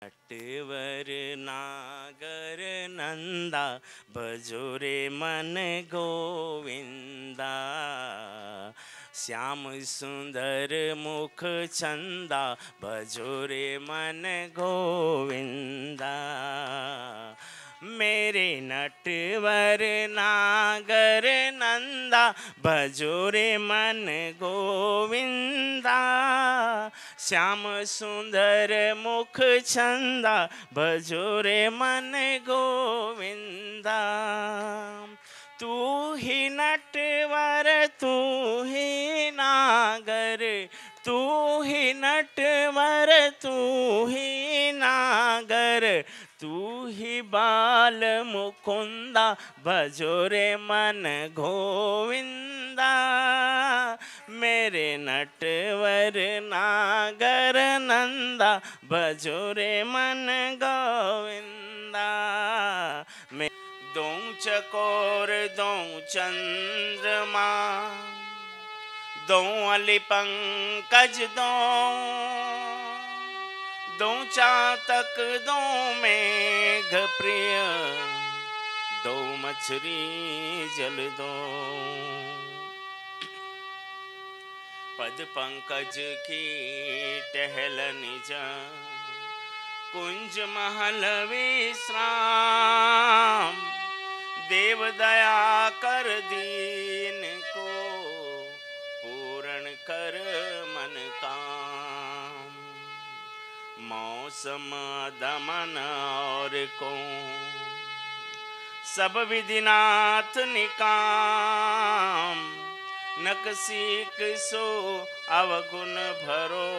नटवर नागर नंदा भजोरे मन गोविंदा श्याम सुंदर मुख चंदा भजोरे मन गोविंदा मेरे नटवर नागर नंदा भजोरे मन गोविंदा श्याम सुंदर मुख चंदा भजोरे मन गोविंदा तू ही नटवर तू ही नागर तू ही नटवर तू ही नागर तू ही बाल मुकुंदा भजोरे मन गोविंदा मेरे नटवर नागर नंदा भजोरे मन गोविंदा मैं दो चकोर दो चंद्रमा दो अली पंकज दो चातक दो मेघ प्रिय दो मछली जल दो पद पंकज की टहलन जा कुंज महल विश्राम देव दया कर दीन को पूर्ण कर मन काम मौसम दमन और को सब विधिनाथ निकाम नकसीक सो अवगुण भरो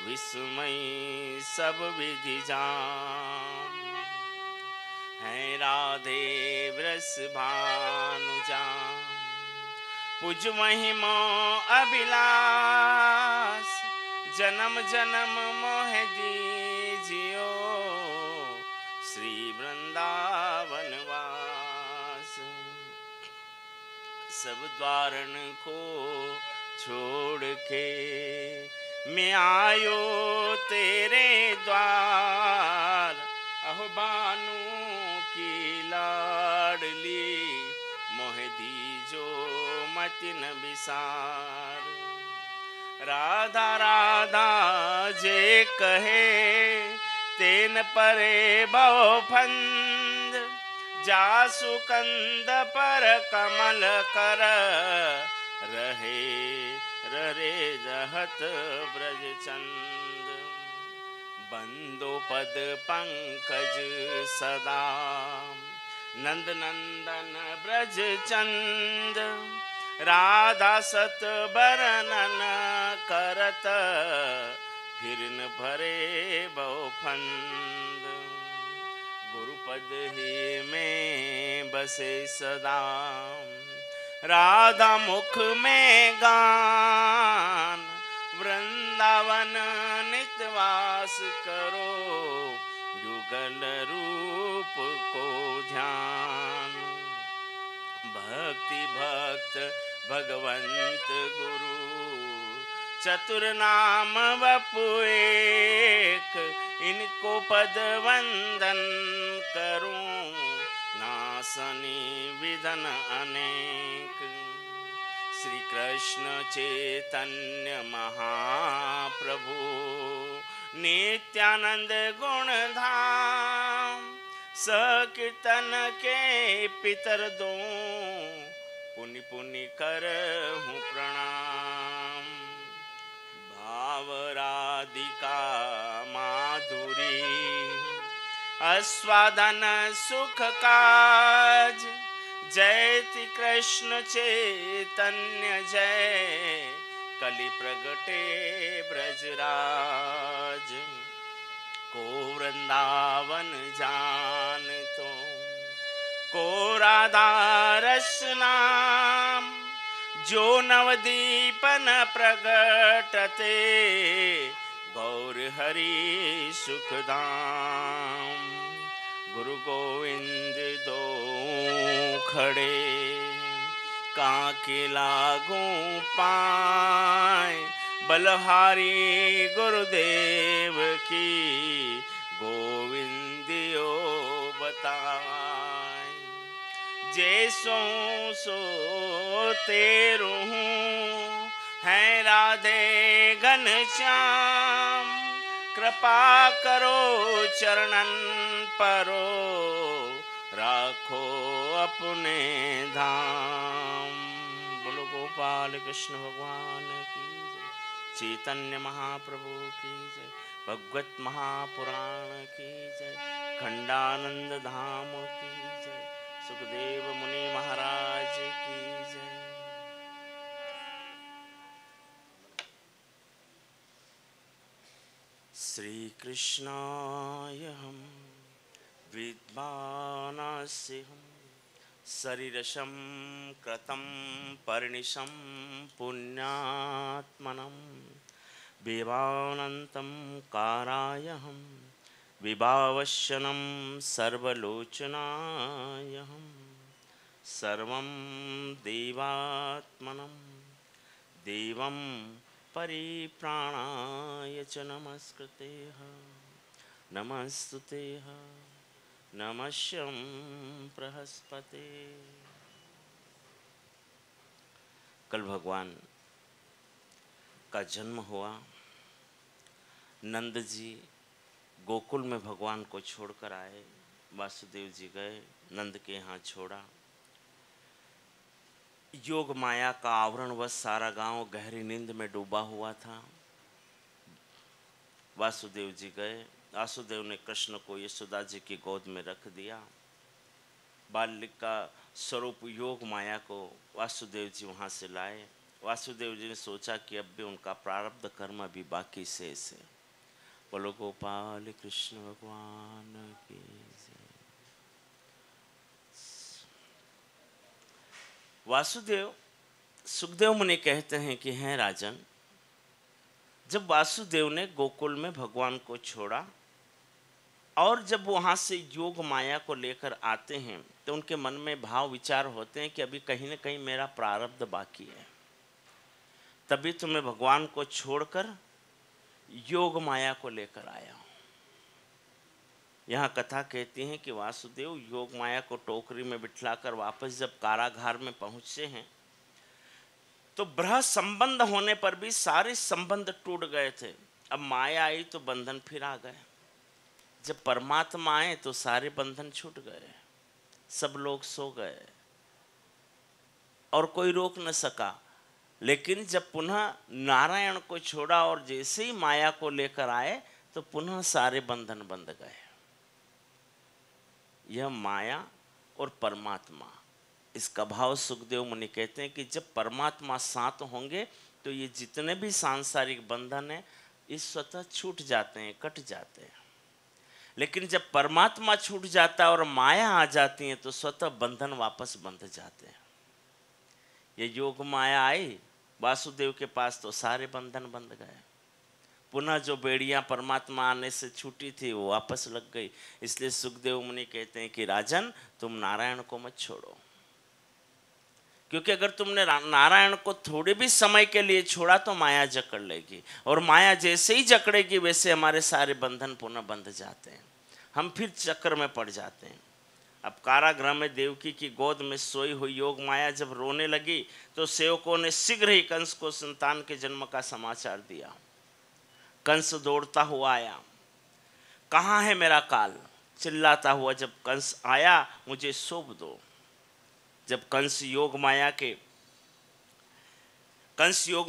विस्मय सब विधि जाम है राधे व्रस भानु जाम पुज महिमा अभिलाष जन्म जन्म मोह दीजियो श्री वृंदावन वास सब द्वारन को छोड़ के मैं आयो तेरे द्वार अहो बानु की लाडली मोह दीजो मति न बिसार राधा राधा जे कहे तेन परे बहु फंद जासु कंद पर कमल कर रहे ररे रहत ब्रज चंद बंदो पद पंकज सदा नंद नंदन ब्रज चंद राधा सत बरनन करत फिर न भरे बहु फंद गुरुपद ही में बसे सदा राधा मुख में गान वृंदावन नित्यवास करो युगल रूप को ध्यान भक्ति भक्त भगवंत गुरु चतुर नाम वपु एक इनको पद वंदन करूं नासनी विधन अनेक श्री कृष्ण चैतन्य महाप्रभु नित्यानंद गुण धाम सकीर्तन के पितर दो पुनि पुनि कर हूँ प्रणाम भाव राधिका माधुरी आस्वादन सुख काज जयति कृष्ण चैतन्य जय कलि प्रगटे ब्रजराज को वृंदावन जान तो को राधा रस नाम जो नवदीपन प्रगटते गौर हरि सुखधाम गुरु गोविंद दो खड़े काके लागू पाए बलहारी गुरुदेव की गोविंदियो बताए। जैसो सो तेरू है राधे घनश्याम, कृपा करो चरणन परो, राखो अपने धाम। बोलो गोपाल कृष्ण भगवान की जय, चैतन्य महाप्रभु की जय, भगवत महापुराण की जय, खंडानंद धाम की जय, सुखदेव मुनि महाराज की जय। श्री कृष्णायहं विद्वानास्यहं, शरीरशं कृतं पर्णिशं पुण्यात्मनं, विवानन्तं कारायहं विभावशनं सर्वलोचनायहं, सर्वं देवात्मनं देवं परिप्राणाय च नमस्कृतेः, नमस्तुतेः नमस्यं बृहस्पते। कल भगवान का जन्म हुआ। नंद जी गोकुल में भगवान को छोड़कर आए। वासुदेव जी गए, नंद के यहाँ छोड़ा। योग माया का आवरण वश सारा गांव गहरी नींद में डूबा हुआ था। वासुदेव जी गए। वासुदेव ने कृष्ण को यशोदा जी की गोद में रख दिया। बालिक का स्वरूप योग माया को वासुदेव जी वहाँ से लाए। वासुदेव जी ने सोचा कि अब भी उनका प्रारब्ध कर्म अभी बाकी शेष है। बोलो गोपाल कृष्ण भगवान की जय। वासुदेव सुखदेव मुनि कहते हैं कि हैं राजन, जब वासुदेव ने गोकुल में भगवान को छोड़ा और जब वहाँ से योग माया को लेकर आते हैं तो उनके मन में भाव विचार होते हैं कि अभी कहीं न कहीं मेरा प्रारब्ध बाकी है। तभी तो मैं भगवान को छोड़कर योग माया को लेकर आया हूँ। यहाँ कथा कहती है कि वासुदेव योग माया को टोकरी में बिठलाकर वापस जब कारागार में पहुँचे हैं तो ब्रह संबंध होने पर भी सारे संबंध टूट गए थे। अब माया आई तो बंधन फिर आ गए। जब परमात्मा आए तो सारे बंधन छूट गए, सब लोग सो गए और कोई रोक न सका। लेकिन जब पुनः नारायण को छोड़ा और जैसे ही माया को लेकर आए तो पुनः सारे बंधन बंध गए। यह माया और परमात्मा, इसका भाव सुखदेव मुनि कहते हैं कि जब परमात्मा साथ होंगे तो ये जितने भी सांसारिक बंधन हैं ये स्वतः छूट जाते हैं, कट जाते हैं। लेकिन जब परमात्मा छूट जाता है और माया आ जाती है तो स्वतः बंधन वापस बंध जाते हैं। ये योग माया आई वासुदेव के पास तो सारे बंधन बंध गए। पुनः जो बेड़ियां परमात्मा आने से छूटी थी वो वापस लग गई। इसलिए सुखदेव मुनि कहते हैं कि राजन, तुम नारायण को मत छोड़ो, क्योंकि अगर तुमने नारायण को थोड़े भी समय के लिए छोड़ा तो माया जकड़ लेगी, और माया जैसे ही जकड़ेगी वैसे हमारे सारे बंधन पुनः बंध जाते हैं, हम फिर चक्र में पड़ जाते हैं। अब कारागृह में देवकी की गोद में सोई हुई योग माया जब रोने लगी तो सेवकों ने शीघ्र ही कंस को संतान के जन्म का समाचार दिया। कंस दौड़ता हुआ आया, कहाँ है मेरा काल, चिल्लाता हुआ जब कंस आया, मुझे सौंप दो। जब कंस योग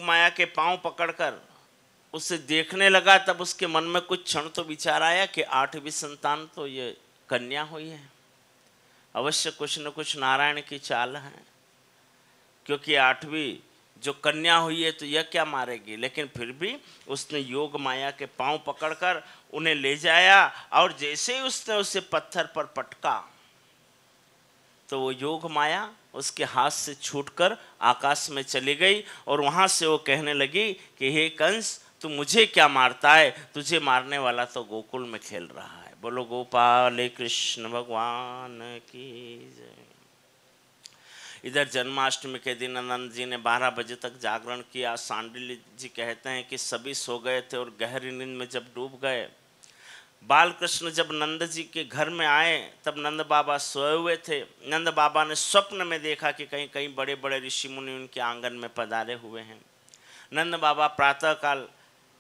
माया के पांव पकड़कर उसे देखने लगा तब उसके मन में कुछ क्षण तो विचार आया कि 8वीं संतान तो ये कन्या हुई है, अवश्य कुछ न कुछ नारायण की चाल है, क्योंकि 8वीं जो कन्या हुई है तो यह क्या मारेगी। लेकिन फिर भी उसने योग माया के पांव पकड़कर उन्हें ले जाया और जैसे ही उसने उसे पत्थर पर पटका तो वो योग माया उसके हाथ से छूटकर आकाश में चली गई और वहाँ से वो कहने लगी कि हे कंस, तू मुझे क्या मारता है, तुझे मारने वाला तो गोकुल में खेल रहा है। बोलो गोपाल कृष्ण भगवान की जय। इधर जन्माष्टमी के दिन आनंद जी ने 12 बजे तक जागरण किया। सांडिल्य जी कहते हैं कि सभी सो गए थे और गहरी नींद में जब डूब गए, बालकृष्ण जब नंद जी के घर में आए तब नंद बाबा सोए हुए थे। नंद बाबा ने स्वप्न में देखा कि कहीं कहीं बड़े बड़े ऋषि मुनि उनके आंगन में पधारे हुए हैं। नंद बाबा प्रातःकाल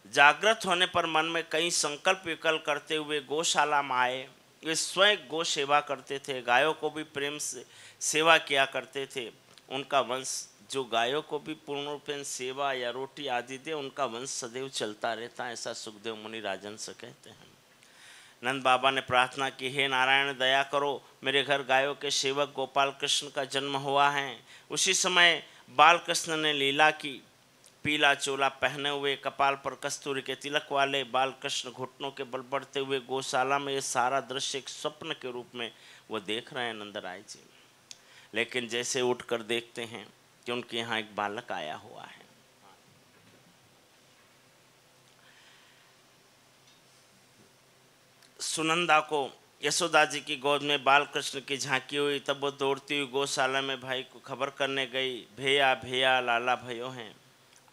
जागृत होने पर मन में कई संकल्प विकल्प करते हुए गौशाला में आए। वे स्वयं गौ सेवा करते थे, गायों को भी प्रेम से सेवा किया करते थे। उनका वंश जो गायों को भी पूर्ण रूप से सेवा या रोटी आदि दे, उनका वंश सदैव चलता रहता, ऐसा सुखदेव मुनि राजन से कहते हैं। नंद बाबा ने प्रार्थना की, हे नारायण दया करो, मेरे घर गायों के सेवक गोपाल कृष्ण का जन्म हुआ है। उसी समय बालकृष्ण ने लीला की। पीला चोला पहने हुए, कपाल पर कस्तूरी के तिलक वाले बालकृष्ण घुटनों के बल बढ़ते हुए गौशाला में ये सारा दृश्य एक स्वप्न के रूप में वो देख रहे हैं नंदराय जी। लेकिन जैसे उठकर देखते हैं कि उनके यहाँ एक बालक आया हुआ है। सुनंदा को यशोदा जी की गोद में बालकृष्ण की झांकी हुई, तब वो दौड़ती हुई गौशाला में भाई को खबर करने गई, भैया भैया लाला भयो हैं।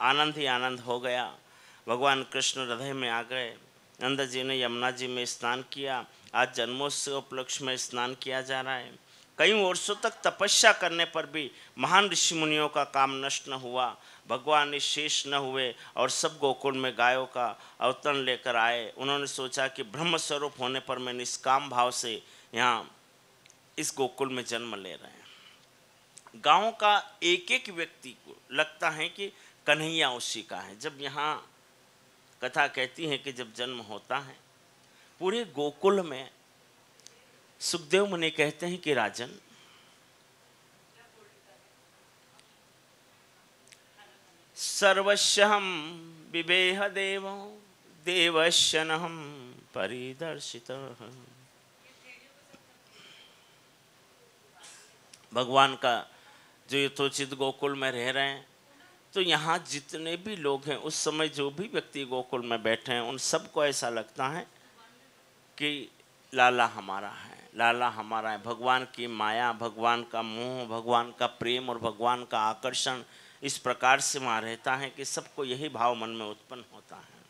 आनंद ही आनंद हो गया। भगवान कृष्ण हृदय में आ गए। नंद जी ने यमुना जी में स्नान किया। आज जन्मोत्सव उपलक्ष्य में स्नान किया जा रहा है। कई वर्षों तक तपस्या करने पर भी महान ऋषि मुनियों का काम नष्ट न हुआ। भगवान निशेष न हुए और सब गोकुल में गायों का अवतरण लेकर आए। उन्होंने सोचा कि ब्रह्म स्वरूप होने पर मैं निष्काम भाव से यहाँ इस गोकुल में जन्म ले रहे हैं। गाँव का एक एक व्यक्ति को लगता है कि कन्हैया उसी का है। जब यहाँ कथा कहती है कि जब जन्म होता है, पूरे गोकुल में सुखदेव मुनि कहते हैं कि राजन, सर्वस्यहं विवेह देव देवस्य नहं परिदर्शितः। भगवान का जो यथोचित गोकुल में रह रहे हैं, तो यहाँ जितने भी लोग हैं, उस समय जो भी व्यक्ति गोकुल में बैठे हैं, उन सबको ऐसा लगता है कि लाला हमारा है, लाला हमारा है। भगवान की माया, भगवान का मोह, भगवान का प्रेम और भगवान का आकर्षण इस प्रकार से वहाँ रहता है कि सबको यही भाव मन में उत्पन्न होता है।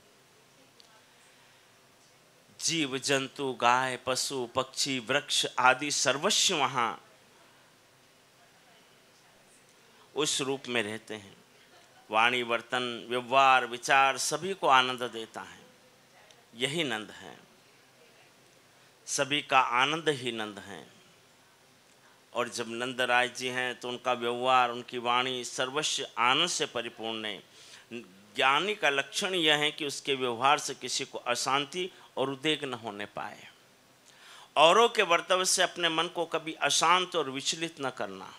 जीव जंतु, गाय, पशु, पक्षी, वृक्ष आदि सर्वस्व वहाँ उस रूप में रहते हैं। वाणी, वर्तन, व्यवहार, विचार सभी को आनंद देता है। यही नंद है, सभी का आनंद ही नंद है। और जब नंदराय जी हैं तो उनका व्यवहार, उनकी वाणी सर्वस्व आनंद से परिपूर्ण है। ज्ञानी का लक्षण यह है कि उसके व्यवहार से किसी को अशांति और उद्वेग न होने पाए। औरों के वर्तव्य से अपने मन को कभी अशांत और विचलित न करना।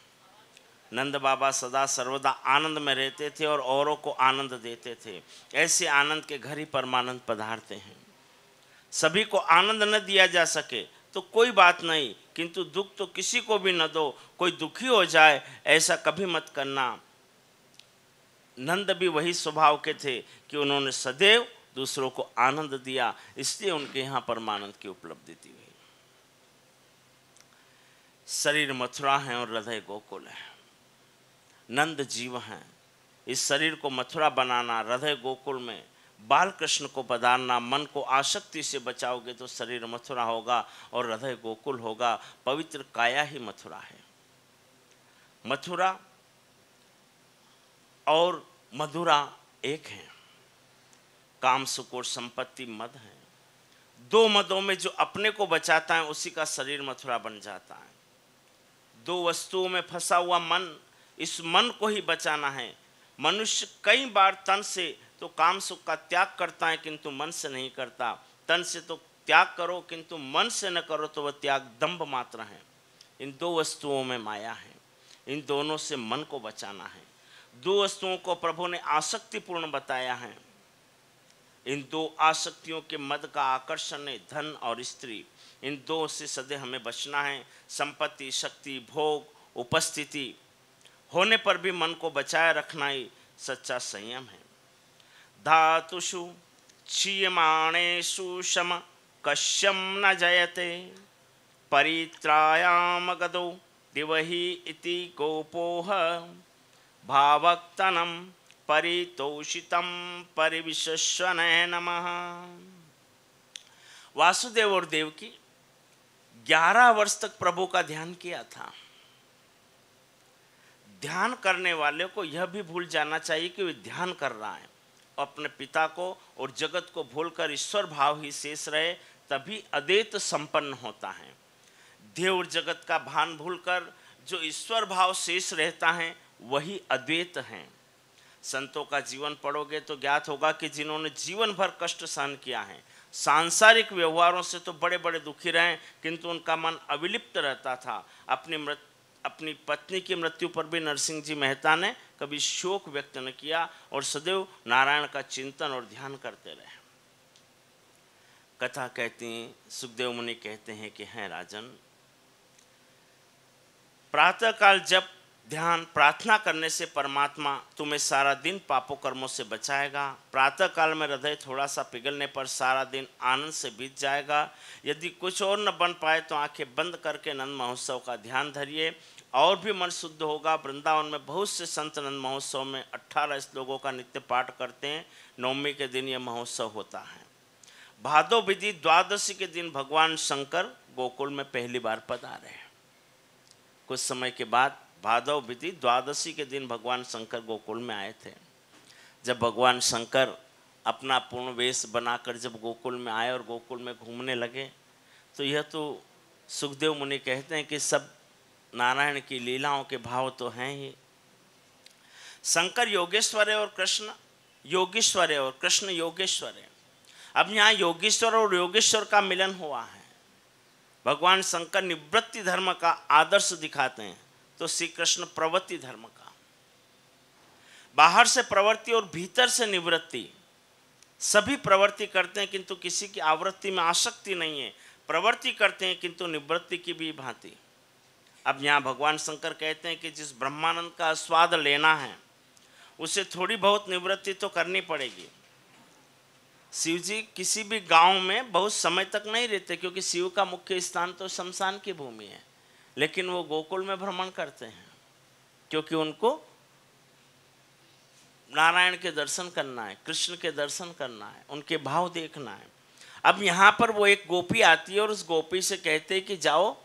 नंद बाबा सदा सर्वदा आनंद में रहते थे और औरों को आनंद देते थे। ऐसे आनंद के घर ही परमानंद पधारते हैं। सभी को आनंद न दिया जा सके तो कोई बात नहीं, किंतु दुख तो किसी को भी न दो। कोई दुखी हो जाए ऐसा कभी मत करना। नंद भी वही स्वभाव के थे कि उन्होंने सदैव दूसरों को आनंद दिया, इसलिए उनके यहाँ परमानंद की उपलब्धि हुई। शरीर मथुरा है और हृदय गोकुल है। नंद जीव हैं। इस शरीर को मथुरा बनाना, हृदय गोकुल में बाल कृष्ण को पधारना, मन को आसक्ति से बचाओगे तो शरीर मथुरा होगा और हृदय गोकुल होगा। पवित्र काया ही मथुरा है। मथुरा और मधुरा एक है। काम, सुख और संपत्ति मद है। दो मदों में जो अपने को बचाता है उसी का शरीर मथुरा बन जाता है। दो वस्तुओं में फंसा हुआ मन, इस मन को ही बचाना है। मनुष्य कई बार तन से तो काम सुख का त्याग करता है किंतु मन से नहीं करता। तन से तो त्याग करो किंतु मन से न करो तो वह त्याग दंभ मात्र है। इन दो वस्तुओं में माया है, इन दोनों से मन को बचाना है। दो वस्तुओं को प्रभु ने आसक्तिपूर्ण बताया है। इन दो आसक्तियों के मद का आकर्षण है धन और स्त्री। इन दो से सदैव हमें बचना है। संपत्ति, शक्ति, भोग, उपस्थिति होने पर भी मन को बचाए रखना ही सच्चा संयम है। धातुषु क्षीयमाणेषु शम कश्यम न जयते, परित्रायाम गदो दिवहि इति गोपोह भावक्तनं परितोषितं परिविशस्वने नमः। वासुदेव और देवकी 11 वर्ष तक प्रभु का ध्यान किया था। ध्यान करने वाले को यह भी भूल जाना चाहिए कि वे ध्यान कर रहा है, अपने पिता को और जगत को भूलकर ईश्वर भाव ही शेष रहे, तभी अद्वैत संपन्न होता है। देव और जगत का भान भूलकर जो ईश्वर भाव शेष रहता है वही अद्वैत है। संतों का जीवन पढ़ोगे तो ज्ञात होगा कि जिन्होंने जीवन भर कष्ट सहन किया है, सांसारिक व्यवहारों से तो बड़े बड़े दुखी रहे, किंतु उनका मन अविलिप्त रहता था। अपनी पत्नी की मृत्यु पर भी नरसिंह जी मेहता ने कभी शोक व्यक्त न किया और सदैव नारायण का चिंतन और ध्यान करते रहे। कथा कहती, सुखदेव मुनि कहते हैं कि हैं राजन, प्रातःकाल जब ध्यान प्रार्थना करने से परमात्मा तुम्हें सारा दिन पापों कर्मों से बचाएगा। प्रातःकाल में हृदय थोड़ा सा पिघलने पर सारा दिन आनंद से बीत जाएगा। यदि कुछ और न बन पाए तो आंखें बंद करके नंद महोत्सव का ध्यान धरिए, और भी मन शुद्ध होगा। वृंदावन में बहुत से संत नंद महोत्सव में 18 श्लोकों का नित्य पाठ करते हैं। नवमी के दिन यह महोत्सव होता है। भादो विधि द्वादशी के दिन भगवान शंकर गोकुल में पहली बार पधारे। कुछ समय के बाद भादव विधि द्वादशी के दिन भगवान शंकर गोकुल में आए थे। जब भगवान शंकर अपना पूर्ण वेश बनाकर जब गोकुल में आए और गोकुल में घूमने लगे, तो यह तो सुखदेव मुनि कहते हैं कि सब नारायण की लीलाओं के भाव तो हैं ही। शंकर योगेश्वर है और कृष्ण योगेश्वर है और कृष्ण योगेश्वर है। अब यहाँ योगेश्वर और योगेश्वर का मिलन हुआ है। भगवान शंकर निवृत्ति धर्म का आदर्श दिखाते हैं, तो श्री कृष्ण प्रवृत्ति धर्म का। बाहर से प्रवृत्ति और भीतर से निवृत्ति, सभी प्रवृत्ति करते हैं किंतु किसी की आवृत्ति में आसक्ति नहीं है। प्रवृत्ति करते हैं किंतु निवृत्ति की भी भांति। अब यहाँ भगवान शंकर कहते हैं कि जिस ब्रह्मानंद का स्वाद लेना है उसे थोड़ी बहुत निवृत्ति तो करनी पड़ेगी। शिव जी किसी भी गांव में बहुत समय तक नहीं रहते, क्योंकि शिव का मुख्य स्थान तो शमशान की भूमि है, लेकिन वो गोकुल में भ्रमण करते हैं क्योंकि उनको नारायण के दर्शन करना है, कृष्ण के दर्शन करना है, उनके भाव देखना है। अब यहाँ पर वो एक गोपी आती है और उस गोपी से कहते हैं कि जाओ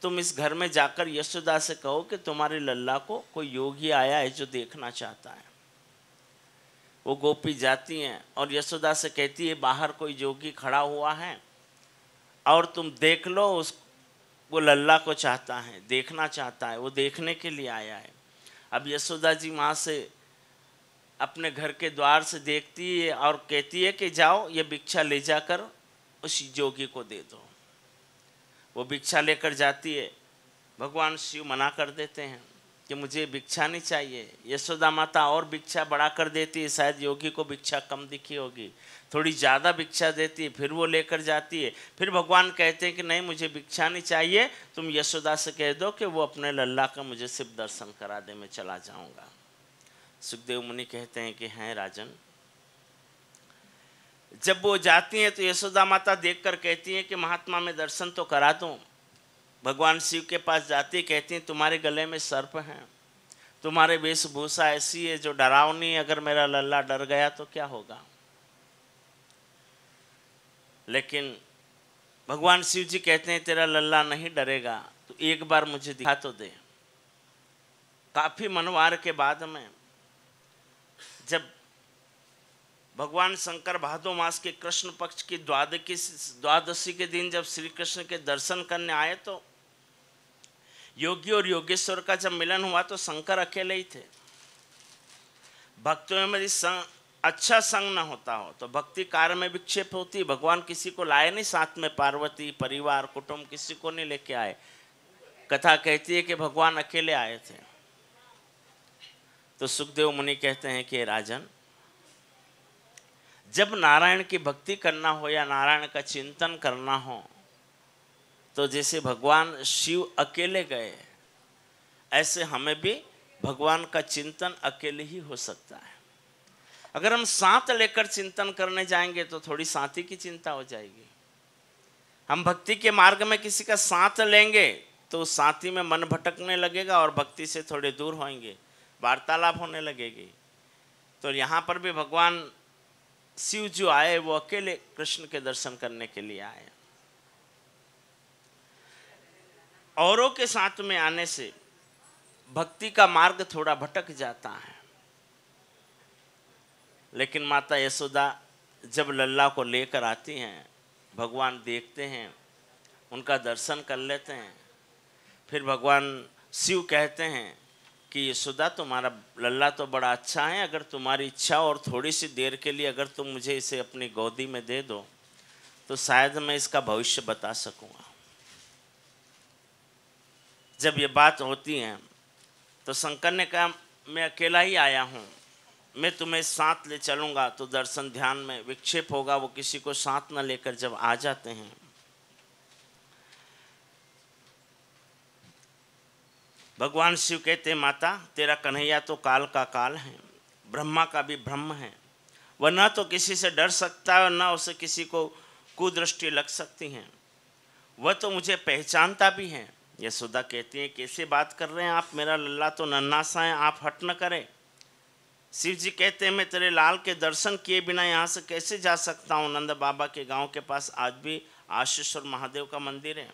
तुम इस घर में जाकर यशोदा से कहो कि तुम्हारे लल्ला को कोई योगी आया है जो देखना चाहता है। वो गोपी जाती हैं और यशोदा से कहती है बाहर कोई योगी खड़ा हुआ है और तुम देख लो, उस वो लल्ला को चाहता है, देखना चाहता है, वो देखने के लिए आया है। अब यशोदा जी वहाँ से अपने घर के द्वार से देखती है और कहती है कि जाओ ये भिक्षा ले जाकर उस योगी को दे दो। वो भिक्षा लेकर जाती है। भगवान शिव मना कर देते हैं कि मुझे भिक्षा नहीं चाहिए। यशोदा माता और भिक्षा बढ़ा कर देती है, शायद योगी को भिक्षा कम दिखी होगी, थोड़ी ज़्यादा भिक्षा देती है, फिर वो लेकर जाती है। फिर भगवान कहते हैं कि नहीं मुझे भिक्षा नहीं चाहिए, तुम यशोदा से कह दो कि वो अपने लल्ला का मुझे सिर्फ दर्शन करा दे, मैं चला जाऊंगा। सुखदेव मुनि कहते हैं कि हैं राजन। जब वो जाती हैं तो यशोदा माता देखकर कहती हैं कि महात्मा मैं दर्शन तो करा दूं। भगवान शिव के पास जाती, कहती हैं तुम्हारे गले में सर्प हैं, तुम्हारे वेशभूषा ऐसी है जो डरावनी है, अगर मेरा लल्ला डर गया तो क्या होगा। लेकिन भगवान शिव जी कहते हैं तेरा लल्ला नहीं डरेगा, तो एक बार मुझे दिखा तो दे। काफी मनवार के बाद में जब भगवान शंकर भादो मास के कृष्ण पक्ष की द्वादशी के दिन जब श्री कृष्ण के दर्शन करने आए, तो योगी और योगेश्वर का जब मिलन हुआ तो शंकर अकेले ही थे। भक्तों में अच्छा संग न होता हो तो भक्ति कार्य में विक्षेप होती। भगवान किसी को लाए नहीं साथ में, पार्वती परिवार कुटुंब किसी को नहीं लेके आए। कथा कहती है कि भगवान अकेले आए थे। तो सुखदेव मुनि कहते हैं कि राजन, जब नारायण की भक्ति करना हो या नारायण का चिंतन करना हो, तो जैसे भगवान शिव अकेले गए, ऐसे हमें भी भगवान का चिंतन अकेले ही हो सकता है। अगर हम साथ लेकर चिंतन करने जाएंगे तो थोड़ी साथी की चिंता हो जाएगी। हम भक्ति के मार्ग में किसी का साथ लेंगे तो साथी में मन भटकने लगेगा और भक्ति से थोड़े दूर होंगे, वार्तालाप होने लगेगी। तो यहाँ पर भी भगवान शिव जो आए वो अकेले कृष्ण के दर्शन करने के लिए आए। औरों के साथ में आने से भक्ति का मार्ग थोड़ा भटक जाता है। लेकिन माता यशोदा जब लल्ला को लेकर आती हैं, भगवान देखते हैं, उनका दर्शन कर लेते हैं। फिर भगवान शिव कहते हैं कि यशोदा तुम्हारा लल्ला तो बड़ा अच्छा है, अगर तुम्हारी इच्छा और थोड़ी सी देर के लिए अगर तुम मुझे इसे अपनी गोदी में दे दो तो शायद मैं इसका भविष्य बता सकूँगा। जब ये बात होती है तो शंकर ने कहा मैं अकेला ही आया हूँ, मैं तुम्हें साथ ले चलूँगा तो दर्शन ध्यान में विक्षेप होगा। वो किसी को साथ न लेकर जब आ जाते हैं, भगवान शिव कहते हैं माता तेरा कन्हैया तो काल का काल है, ब्रह्मा का भी ब्रह्म है, वह न तो किसी से डर सकता है और न उसे किसी को कुदृष्टि लग सकती है, वह तो मुझे पहचानता भी है। यशोदा कहती है कैसे बात कर रहे हैं आप, मेरा लल्ला तो नन्हा सा है, आप हट न करें। शिव जी कहते हैं मैं तेरे लाल के दर्शन किए बिना यहाँ से कैसे जा सकता हूँ। नंद बाबा के गांव के पास आज भी आशीश्वर महादेव का मंदिर है।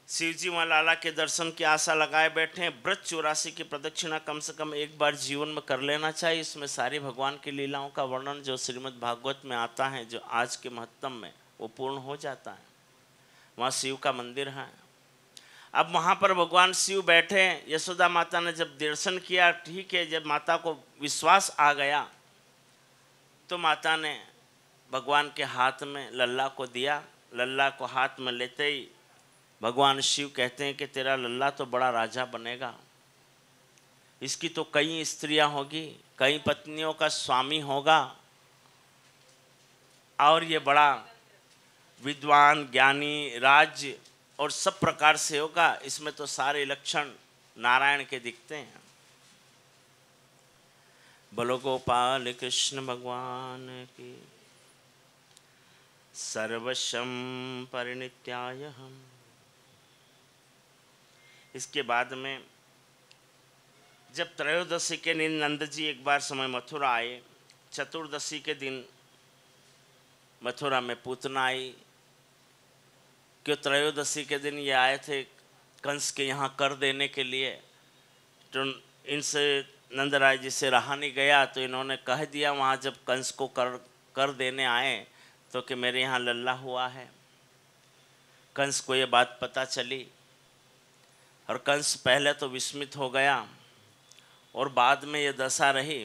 शिव जी वहाँ लाला के दर्शन की आशा लगाए बैठे हैं। व्रत 84 की प्रदक्षिणा कम से कम एक बार जीवन में कर लेना चाहिए। इसमें सारी भगवान की लीलाओं का वर्णन जो श्रीमद् भागवत में आता है, जो आज के महत्तम में, वो पूर्ण हो जाता है। वहाँ शिव का मंदिर है। अब वहाँ पर भगवान शिव बैठे, यशोदा माता ने जब दर्शन किया, ठीक है, जब माता को विश्वास आ गया तो माता ने भगवान के हाथ में लल्ला को दिया। लल्ला को हाथ में लेते ही भगवान शिव कहते हैं कि तेरा लल्ला तो बड़ा राजा बनेगा, इसकी तो कई स्त्रियां होगी, कई पत्नियों का स्वामी होगा और ये बड़ा विद्वान ज्ञानी राज्य और सब प्रकार से होगा। इसमें तो सारे लक्षण नारायण के दिखते हैं। बोलो गोपाल कृष्ण भगवान की। सर्वशम परिनित्याय हम। इसके बाद में जब त्रयोदशी के दिन नंद जी एक बार समय मथुरा आए, चतुर्दशी के दिन मथुरा में पूतना आई। क्यों त्रयोदशी के दिन ये आए थे कंस के यहाँ कर देने के लिए, तो इनसे नंदराय जी से रहा नहीं गया, तो इन्होंने कह दिया वहाँ जब कंस को कर देने आए तो कि मेरे यहाँ लल्ला हुआ है। कंस को ये बात पता चली और कंस पहले तो विस्मित हो गया और बाद में ये दशा रही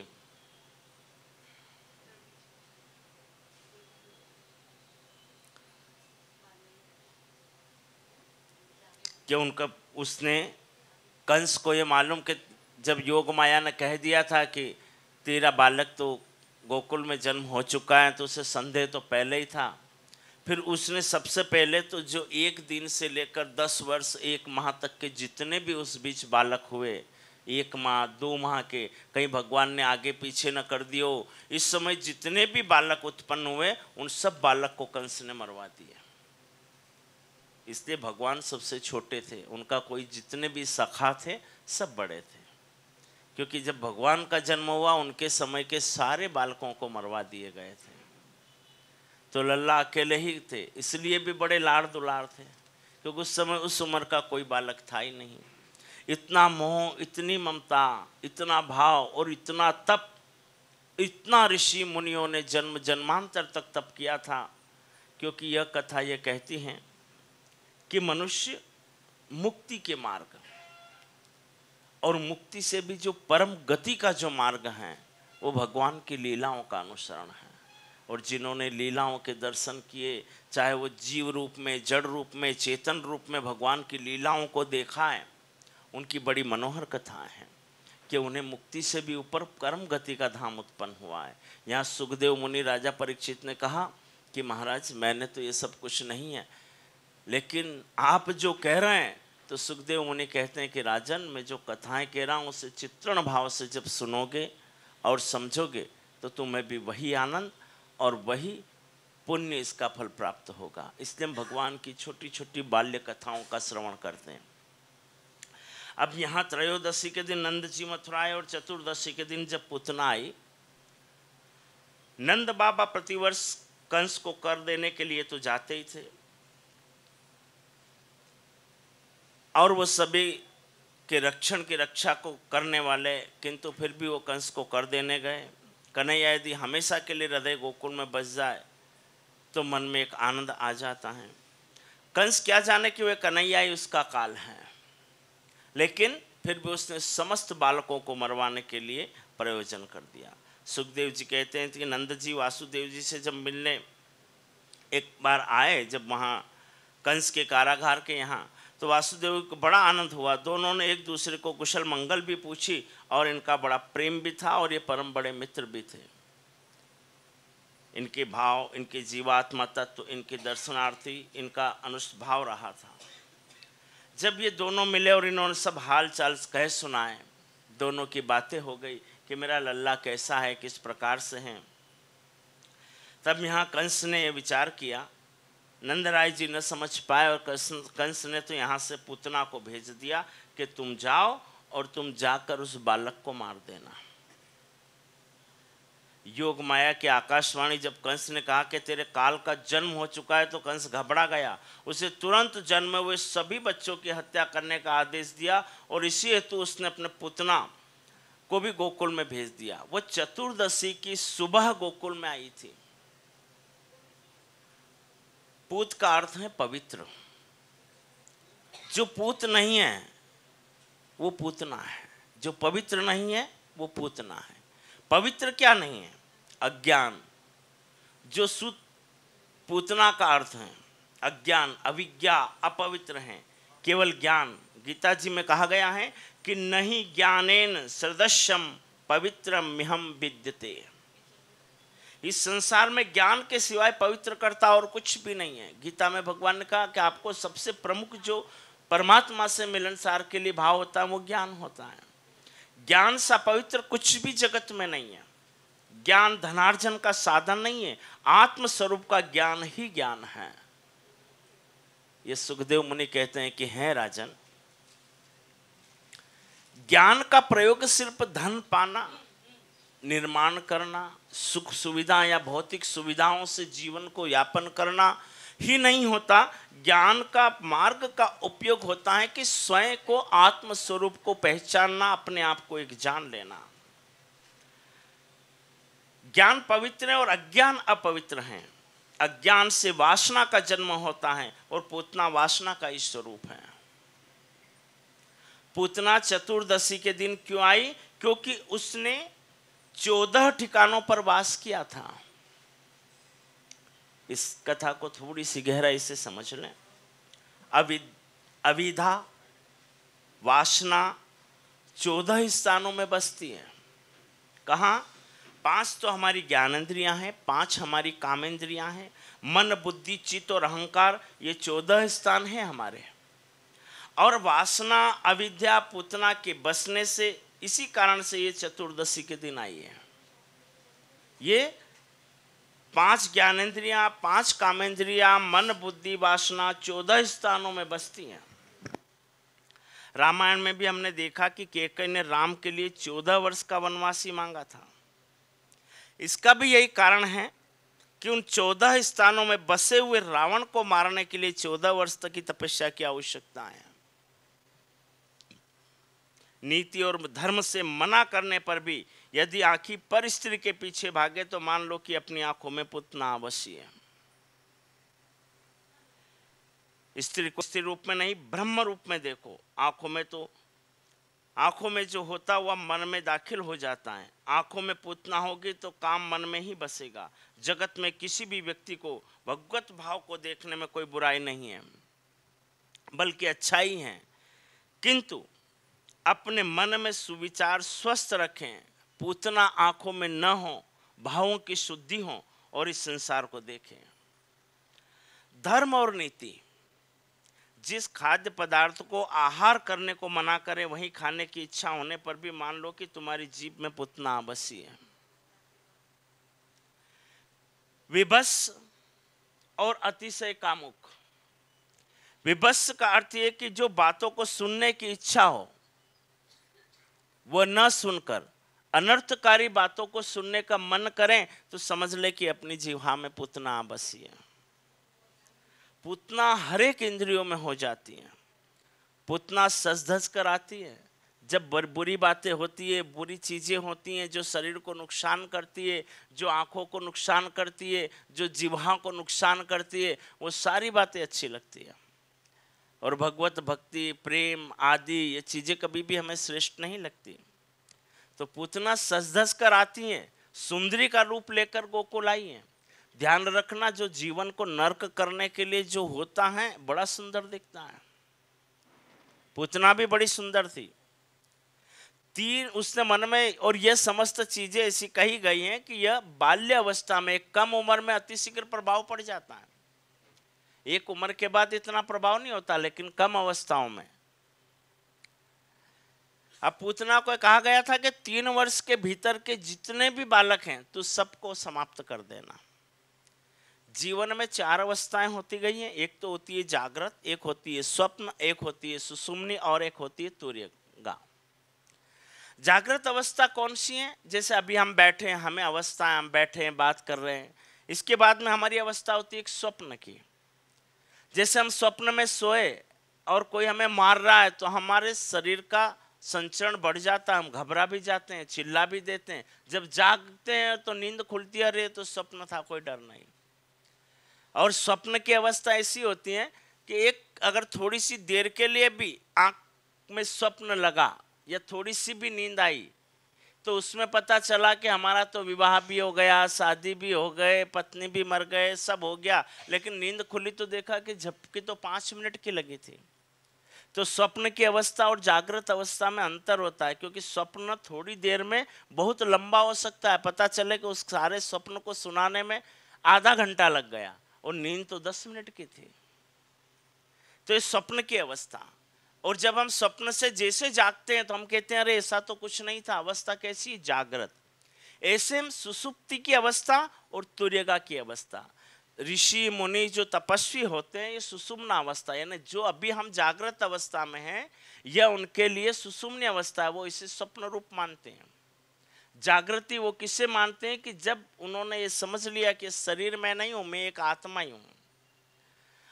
कि उनका उसने कंस को ये मालूम कि जब योग माया ने कह दिया था कि तेरा बालक तो गोकुल में जन्म हो चुका है, तो उसे संदेह तो पहले ही था। फिर उसने सबसे पहले तो जो 1 दिन से लेकर 10 वर्ष 1 माह तक के जितने भी उस बीच बालक हुए, 1 माह 2 माह के, कहीं भगवान ने आगे पीछे न कर दियो, इस समय जितने भी बालक उत्पन्न हुए उन सब बालक को कंस ने मरवा दिया। इसलिए भगवान सबसे छोटे थे, उनका कोई जितने भी सखा थे सब बड़े थे, क्योंकि जब भगवान का जन्म हुआ उनके समय के सारे बालकों को मरवा दिए गए थे। तो लल्ला अकेले ही थे, इसलिए भी बड़े लाड़ दुलार थे, क्योंकि उस समय उस उम्र का कोई बालक था ही नहीं। इतना मोह, इतनी ममता, इतना भाव और इतना तप, इतना ऋषि मुनियों ने जन्म जन्मांतर तक तप किया था। क्योंकि यह कथा ये कहती है कि मनुष्य मुक्ति के मार्ग और मुक्ति से भी जो परम गति का जो मार्ग है वो भगवान की लीलाओं का अनुसरण है। और जिन्होंने लीलाओं के दर्शन किए, चाहे वो जीव रूप में, जड़ रूप में, चेतन रूप में भगवान की लीलाओं को देखा है, उनकी बड़ी मनोहर कथाएं हैं कि उन्हें मुक्ति से भी ऊपर परम गति का धाम उत्पन्न हुआ है। यहाँ सुखदेव मुनि राजा परीक्षित ने कहा कि महाराज मैंने तो ये सब कुछ नहीं है, लेकिन आप जो कह रहे हैं, तो सुखदेव मुनि कहते हैं कि राजन मैं जो कथाएं कह रहा हूँ उसे चित्रण भाव से जब सुनोगे और समझोगे तो तुम्हें भी वही आनंद और वही पुण्य इसका फल प्राप्त होगा। इसलिए हम भगवान की छोटी छोटी बाल्य कथाओं का श्रवण करते हैं। अब यहाँ त्रयोदशी के दिन नंद जी मथुरा आए और चतुर्दशी के दिन जब पूतना आई, नंद बाबा प्रतिवर्ष कंस को कर देने के लिए तो जाते ही थे और वो सभी के रक्षण की रक्षा को करने वाले, किंतु फिर भी वो कंस को कर देने गए। कन्हैया यदि हमेशा के लिए हृदय गोकुल में बस जाए तो मन में एक आनंद आ जाता है। कंस क्या जाने कि वे कन्हैया ही उसका काल है, लेकिन फिर भी उसने समस्त बालकों को मरवाने के लिए प्रयोजन कर दिया। सुखदेव जी कहते हैं कि नंद जी वासुदेव जी से जब मिलने एक बार आए, जब वहाँ कंस के कारागार के यहाँ, तो वासुदेव को बड़ा आनंद हुआ। दोनों ने एक दूसरे को कुशल मंगल भी पूछी और इनका बड़ा प्रेम भी था और ये परम बड़े मित्र भी थे। इनके भाव, इनके जीवात्मा तत्व, इनके दर्शनार्थी इनका अनुष्भाव रहा था। जब ये दोनों मिले और इन्होंने सब हाल चाल कह सुनाए, दोनों की बातें हो गई कि मेरा लल्ला कैसा है, किस प्रकार से हैं, तब यहाँ कंस ने यह विचार किया। नंदराय जी न समझ पाए और कंस ने तो यहाँ से पूतना को भेज दिया कि तुम जाओ और तुम जाकर उस बालक को मार देना। योग माया की आकाशवाणी जब कंस ने कहा कि तेरे काल का जन्म हो चुका है, तो कंस घबरा गया। उसे तुरंत जन्मे हुए सभी बच्चों की हत्या करने का आदेश दिया और इसी हेतु उसने अपने पुतना को भी गोकुल में भेज दिया। वो चतुर्दशी की सुबह गोकुल में आई थी। पूत का अर्थ है पवित्र। जो पूत नहीं है वो पूतना है, जो पवित्र नहीं है वो पूतना है। पवित्र क्या नहीं है? अज्ञान। जो सुत पूतना का अर्थ है अज्ञान, अविज्ञा, अपवित्र हैं, केवल ज्ञान। गीता जी में कहा गया है कि नहीं ज्ञानेन सदृशम पवित्रम मिहम विद्यते। इस संसार में ज्ञान के सिवाय पवित्र करता और कुछ भी नहीं है। गीता में भगवान ने कहा कि आपको सबसे प्रमुख जो परमात्मा से मिलनसार के लिए भाव होता है वो ज्ञान होता है। ज्ञान सा पवित्र कुछ भी जगत में नहीं है। ज्ञान धनार्जन का साधन नहीं है, आत्म स्वरूप का ज्ञान ही ज्ञान है। ये सुखदेव मुनि कहते हैं कि है राजन, ज्ञान का प्रयोग सिर्फ धन पाना, निर्माण करना, सुख सुविधा या भौतिक सुविधाओं से जीवन को यापन करना ही नहीं होता। ज्ञान का मार्ग का उपयोग होता है कि स्वयं को, आत्म स्वरूप को पहचानना, अपने आप को एक जान लेना। ज्ञान पवित्र है और अज्ञान अपवित्र है। अज्ञान से वासना का जन्म होता है और पूतना वासना का ही स्वरूप है। पूतना चतुर्दशी के दिन क्यों आई? क्योंकि उसने 14 ठिकानों पर वास किया था। इस कथा को थोड़ी सी गहराई से समझ लें। अविधा वासना 14 स्थानों में बसती है। कहाँ? 5 तो हमारी ज्ञानेंद्रियां हैं, 5 हमारी कामेंद्रियां हैं, मन, बुद्धि, चित्त और अहंकार, ये 14 स्थान हैं हमारे। और वासना, अविद्या, पूतना के बसने से, इसी कारण से ये चतुर्दशी के दिन आई है। ये 5 ज्ञानेंद्रियां, 5 कामेंद्रियां, मन, बुद्धि, वासना 14 स्थानों में बसती हैं। रामायण में भी हमने देखा कि कैकेयी ने राम के लिए 14 वर्ष का वनवासी मांगा था। इसका भी यही कारण है कि उन 14 स्थानों में बसे हुए रावण को मारने के लिए 14 वर्ष तक की तपस्या की आवश्यकता है। नीति और धर्म से मना करने पर भी यदि आंखी पर स्त्री के पीछे भागे तो मान लो कि अपनी आंखों में पूतना अवश्य है। स्त्री को स्त्री रूप में नहीं, ब्रह्म रूप में देखो। आंखों में जो होता हुआ मन में दाखिल हो जाता है। आंखों में पूतना होगी तो काम मन में ही बसेगा। जगत में किसी भी व्यक्ति को भगवत भाव को देखने में कोई बुराई नहीं है, बल्कि अच्छा ही है। किंतु अपने मन में सुविचार स्वस्थ रखें, पूतना आंखों में न हो, भावों की शुद्धि हो और इस संसार को देखें। धर्म और नीति जिस खाद्य पदार्थ को आहार करने को मना करे, वहीं खाने की इच्छा होने पर भी मान लो कि तुम्हारी जीभ में पूतना अवश्य है। विभस और अतिशय कामुक। विभत्स का अर्थ ये कि जो बातों को सुनने की इच्छा हो वो न सुनकर अनर्थकारी बातों को सुनने का मन करें तो समझ ले कि अपनी जिह्वा में पूतना बसी है। पूतना हर एक इंद्रियों में हो जाती है। पूतना सज धज कर आती है जब बुरी बातें होती है, बुरी चीज़ें होती हैं जो शरीर को नुकसान करती है, जो आँखों को नुकसान करती है, जो जिह्वा को नुकसान करती है, वो सारी बातें अच्छी लगती है। और भगवत भक्ति, प्रेम आदि ये चीज़ें कभी भी हमें श्रेष्ठ नहीं लगती। तो पूतना सज धज कर आती हैं, सुंदरी का रूप लेकर गोकुल आई हैं। ध्यान रखना, जो जीवन को नर्क करने के लिए जो होता है बड़ा सुंदर दिखता है। पूतना भी बड़ी सुंदर थी। तीन उसने मन में, और यह समस्त चीजें ऐसी कही गई हैं कि यह बाल्य अवस्था में, कम उम्र में अतिशीघ्र प्रभाव पड़ जाता है। एक उम्र के बाद इतना प्रभाव नहीं होता, लेकिन कम अवस्थाओं में। अब पूतना को कहा गया था कि 3 वर्ष के भीतर के जितने भी बालक हैं तो सबको समाप्त कर देना। जीवन में 4 अवस्थाएं होती गई हैं। एक तो होती है जागृत, एक होती है स्वप्न, एक होती है सुषुम्नी और एक होती है तुर्यगा। जागृत अवस्था कौन सी है? जैसे अभी हम बैठे हैं, हमें अवस्था है, हम बैठे हैं बात कर रहे हैं। इसके बाद में हमारी अवस्था होती है एक स्वप्न की। जैसे हम स्वप्न में सोए और कोई हमें मार रहा है तो हमारे शरीर का संचरण बढ़ जाता है, हम घबरा भी जाते हैं, चिल्ला भी देते हैं। जब जागते हैं तो नींद खुलती है, अरे तो स्वप्न था, कोई डर नहीं। और स्वप्न की अवस्था ऐसी होती है कि एक अगर थोड़ी सी देर के लिए भी आंख में स्वप्न लगा या थोड़ी सी भी नींद आई तो उसमें पता चला कि हमारा तो विवाह भी हो गया, शादी भी हो गए, पत्नी भी मर गए, सब हो गया, लेकिन नींद खुली तो देखा कि झपकी तो 5 मिनट की लगी थी। तो स्वप्न की अवस्था और जागृत अवस्था में अंतर होता है, क्योंकि स्वप्न थोड़ी देर में बहुत लंबा हो सकता है, पता चले कि उस सारे स्वप्न को सुनाने में आधा घंटा लग गया, और नींद तो 10 मिनट की थी। तो ये स्वप्न की अवस्था। और जब हम स्वप्न से जैसे जागते हैं तो हम कहते हैं अरे ऐसा तो कुछ नहीं था। अवस्था कैसी? जागृत। ऐसे हम सुसुप्ति की अवस्था और तुर्यगा की अवस्था। ऋषि मुनि जो तपस्वी होते हैं ये सुषुम्ना अवस्था, यानी जो अभी हम जागृत अवस्था में हैं यह उनके लिए सुषुम्नी अवस्था है। वो इसे स्वप्न रूप मानते हैं। जागृति वो किसे मानते हैं कि जब उन्होंने ये समझ लिया कि शरीर में नहीं हूं, मैं एक आत्मा ही हूं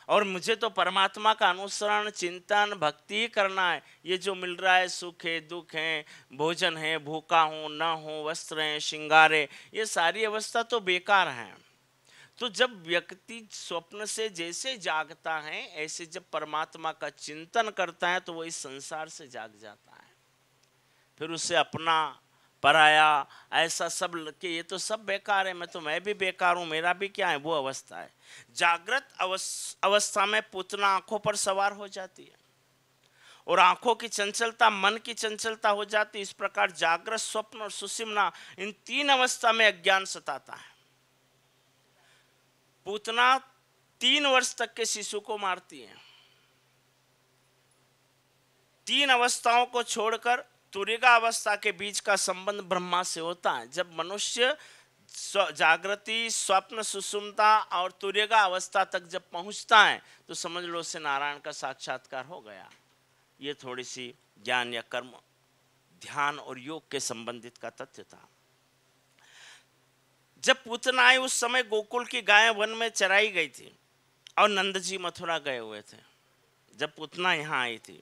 और मुझे तो परमात्मा का अनुसरण, चिंतन, भक्ति करना है। ये जो मिल रहा है सुख है, दुख है, भोजन है, भूखा हूँ न हूँ, वस्त्र हैं, श्रृंगार है, ये सारी अवस्था तो बेकार हैं। तो जब व्यक्ति स्वप्न से जैसे जागता है ऐसे जब परमात्मा का चिंतन करता है तो वो इस संसार से जाग जाता है। फिर उसे अपना पराया ऐसा सब कि ये तो सब बेकार है, मैं भी बेकार हूँ, मेरा भी क्या है, वो अवस्था है। जागृत अवस्था में पूतना आंखों पर सवार हो जाती है और आंखों की चंचलता मन की चंचलता हो जाती है। इस प्रकार जागृत, स्वप्न और सुषुम्ना, इन 3 अवस्था में अज्ञान सताता है। पूतना 3 वर्ष तक के शिशु को मारती है। 3 अवस्थाओं को छोड़कर तुर्यगा अवस्था के बीच का संबंध ब्रह्मा से होता है। जब मनुष्य जागृति, स्वप्न, सुषुम्ना और तुर्यगा अवस्था तक जब पहुंचता है तो समझ लो उसे नारायण का साक्षात्कार हो गया। ये थोड़ी सी ज्ञान या कर्म, ध्यान और योग के संबंधित का तथ्य था। जब पूतना आई उस समय गोकुल की गायें वन में चराई गई थी और नंद जी मथुरा गए हुए थे। जब पूतना यहाँ आई थी,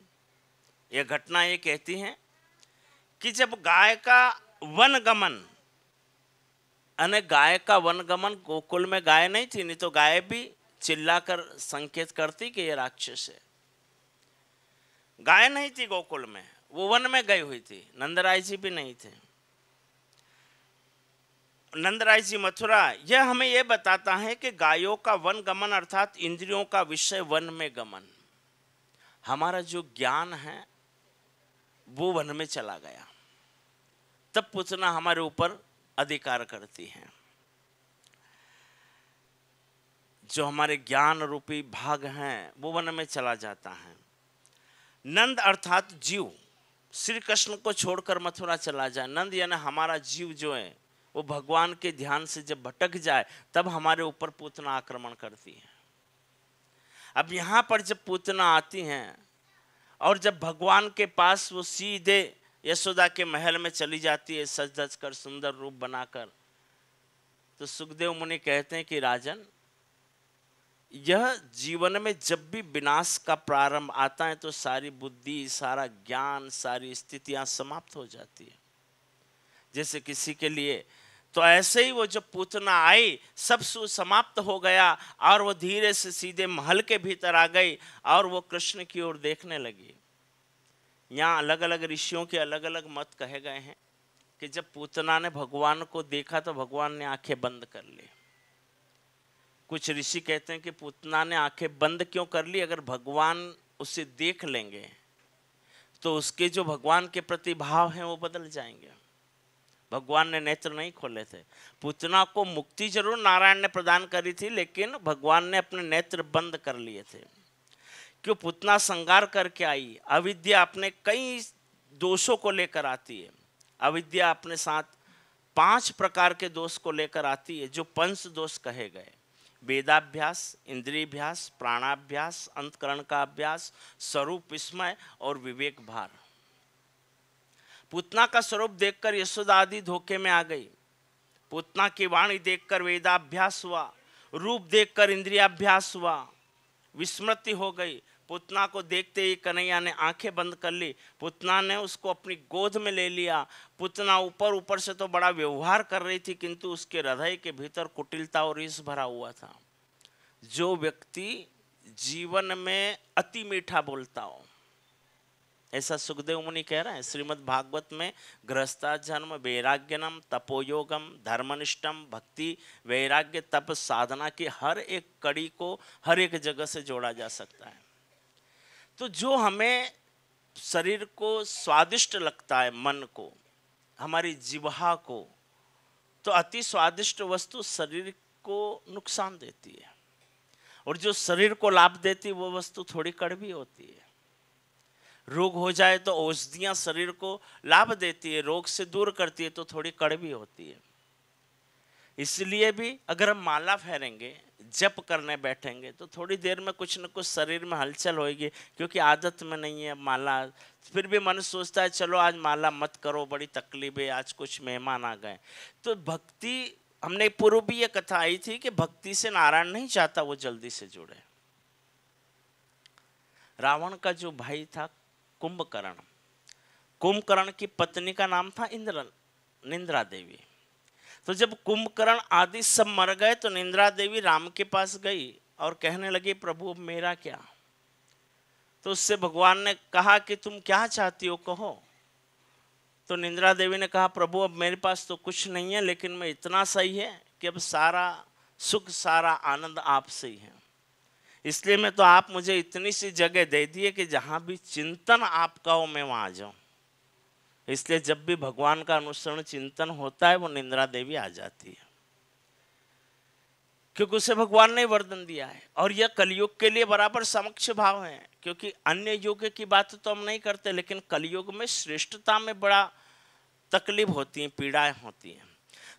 यह घटना ये कहती है कि जब गाय का वनगमन, गाय का वनगमन, गोकुल में गाय नहीं थी, नहीं तो गाय भी चिल्लाकर संकेत करती कि ये राक्षस है। गाय नहीं थी गोकुल में, वो वन में गई हुई थी। नंदराय जी भी नहीं थे। नंदराय जी मथुरा, यह हमें यह बताता है कि गायों का वन गमन अर्थात इंद्रियों का विषय वन में गमन, हमारा जो ज्ञान है वो वन में चला गया। तब पूतना हमारे ऊपर अधिकार करती है। जो हमारे ज्ञान रूपी भाग हैं वो वन में चला जाता है। नंद अर्थात जीव श्री कृष्ण को छोड़कर मथुरा चला जाए। नंद यानी हमारा जीव जो है वो भगवान के ध्यान से जब भटक जाए तब हमारे ऊपर पूतना आक्रमण करती है। अब यहाँ पर जब पूतना आती हैं और जब भगवान के पास वो सीधे यशोदा के महल में चली जाती है सज धज कर सुंदर रूप बनाकर, तो सुखदेव मुनि कहते हैं कि राजन, यह जीवन में जब भी विनाश का प्रारंभ आता है तो सारी बुद्धि, सारा ज्ञान, सारी स्थितियां समाप्त हो जाती है। जैसे किसी के लिए, तो ऐसे ही वो जब पूतना आई सब समाप्त हो गया और वो धीरे से सीधे महल के भीतर आ गई और वो कृष्ण की ओर देखने लगी। यहाँ अलग अलग ऋषियों के अलग अलग मत कहे गए हैं कि जब पूतना ने भगवान को देखा तो भगवान ने आंखें बंद कर ली। कुछ ऋषि कहते हैं कि पूतना ने आंखें बंद क्यों कर ली, अगर भगवान उसे देख लेंगे तो उसके जो भगवान के प्रति भाव हैं वो बदल जाएंगे। भगवान ने नेत्र नहीं खोले थे। पूतना को मुक्ति जरूर नारायण ने प्रदान करी थी, लेकिन भगवान ने अपने नेत्र बंद कर लिए थे। क्यों? पूतना संगार करके आई। अविद्या अपने कई दोषों को लेकर आती है। अविद्या अपने साथ 5 प्रकार के दोष को लेकर आती है, जो पंच दोष कहे गए: वेदाभ्यास, इंद्रियाभ्यास, प्राणाभ्यास, अंतकरण का अभ्यास, स्वरूप विस्मय और विवेक भार। पूतना का स्वरूप देखकर यशोदा आदि धोखे में आ गई। पूतना की वाणी देखकर वेदाभ्यास हुआ, रूप देखकर इंद्रियाभ्यास हुआ, विस्मृति हो गई। पूतना को देखते ही कन्हैया ने आंखें बंद कर ली। पूतना ने उसको अपनी गोद में ले लिया। पूतना ऊपर ऊपर से तो बड़ा व्यवहार कर रही थी, किंतु उसके हृदय के भीतर कुटिलता और ईर्ष्या भरा हुआ था। जो व्यक्ति जीवन में अति मीठा बोलता हो, ऐसा सुखदेव मुनि कह रहे हैं श्रीमद् भागवत में, गृहस्था जन्म वैराग्यनम तपोयोगम धर्मनिष्ठम भक्ति वैराग्य तप साधना की हर एक कड़ी को हर एक जगह से जोड़ा जा सकता है। तो जो हमें शरीर को स्वादिष्ट लगता है, मन को, हमारी जिह्वा को, तो अति स्वादिष्ट वस्तु शरीर को नुकसान देती है, और जो शरीर को लाभ देती है वो वस्तु थोड़ी कड़वी होती है। रोग हो जाए तो औषधियां शरीर को लाभ देती है, रोग से दूर करती है, तो थोड़ी कड़वी होती है। इसलिए भी अगर हम माला फेरेंगे, जप करने बैठेंगे, तो थोड़ी देर में कुछ न कुछ शरीर में हलचल होगी, क्योंकि आदत में नहीं है माला। फिर भी मन सोचता है चलो आज माला मत करो, बड़ी तकलीफ है, आज कुछ मेहमान आ गए। तो भक्ति, हमने पूर्व भी ये कथा आई थी कि भक्ति से नारायण नहीं चाहता वो जल्दी से जुड़े। रावण का जो भाई था कुंभकर्ण, कुंभकर्ण की पत्नी का नाम था निंद्रा देवी। तो जब कुंभकर्ण आदि सब मर गए तो निंद्रा देवी राम के पास गई और कहने लगी, प्रभु अब मेरा क्या? तो उससे भगवान ने कहा कि तुम क्या चाहती हो, कहो। तो निंद्रा देवी ने कहा, प्रभु अब मेरे पास तो कुछ नहीं है, लेकिन मैं इतना सही है कि अब सारा सुख सारा आनंद आपसे ही है। इसलिए मैं तो आप मुझे इतनी सी जगह दे दिए कि जहां भी चिंतन आपका हो मैं वहां आ जाऊं। इसलिए जब भी भगवान का अनुसरण चिंतन होता है वो निंद्रा देवी आ जाती है, क्योंकि उसे भगवान ने वरदान दिया है। और यह कलयुग के लिए बराबर समक्ष भाव है, क्योंकि अन्य युग की बात तो हम नहीं करते, लेकिन कलयुग में श्रेष्ठता में बड़ा तकलीफ होती है, पीड़ाएं होती हैं।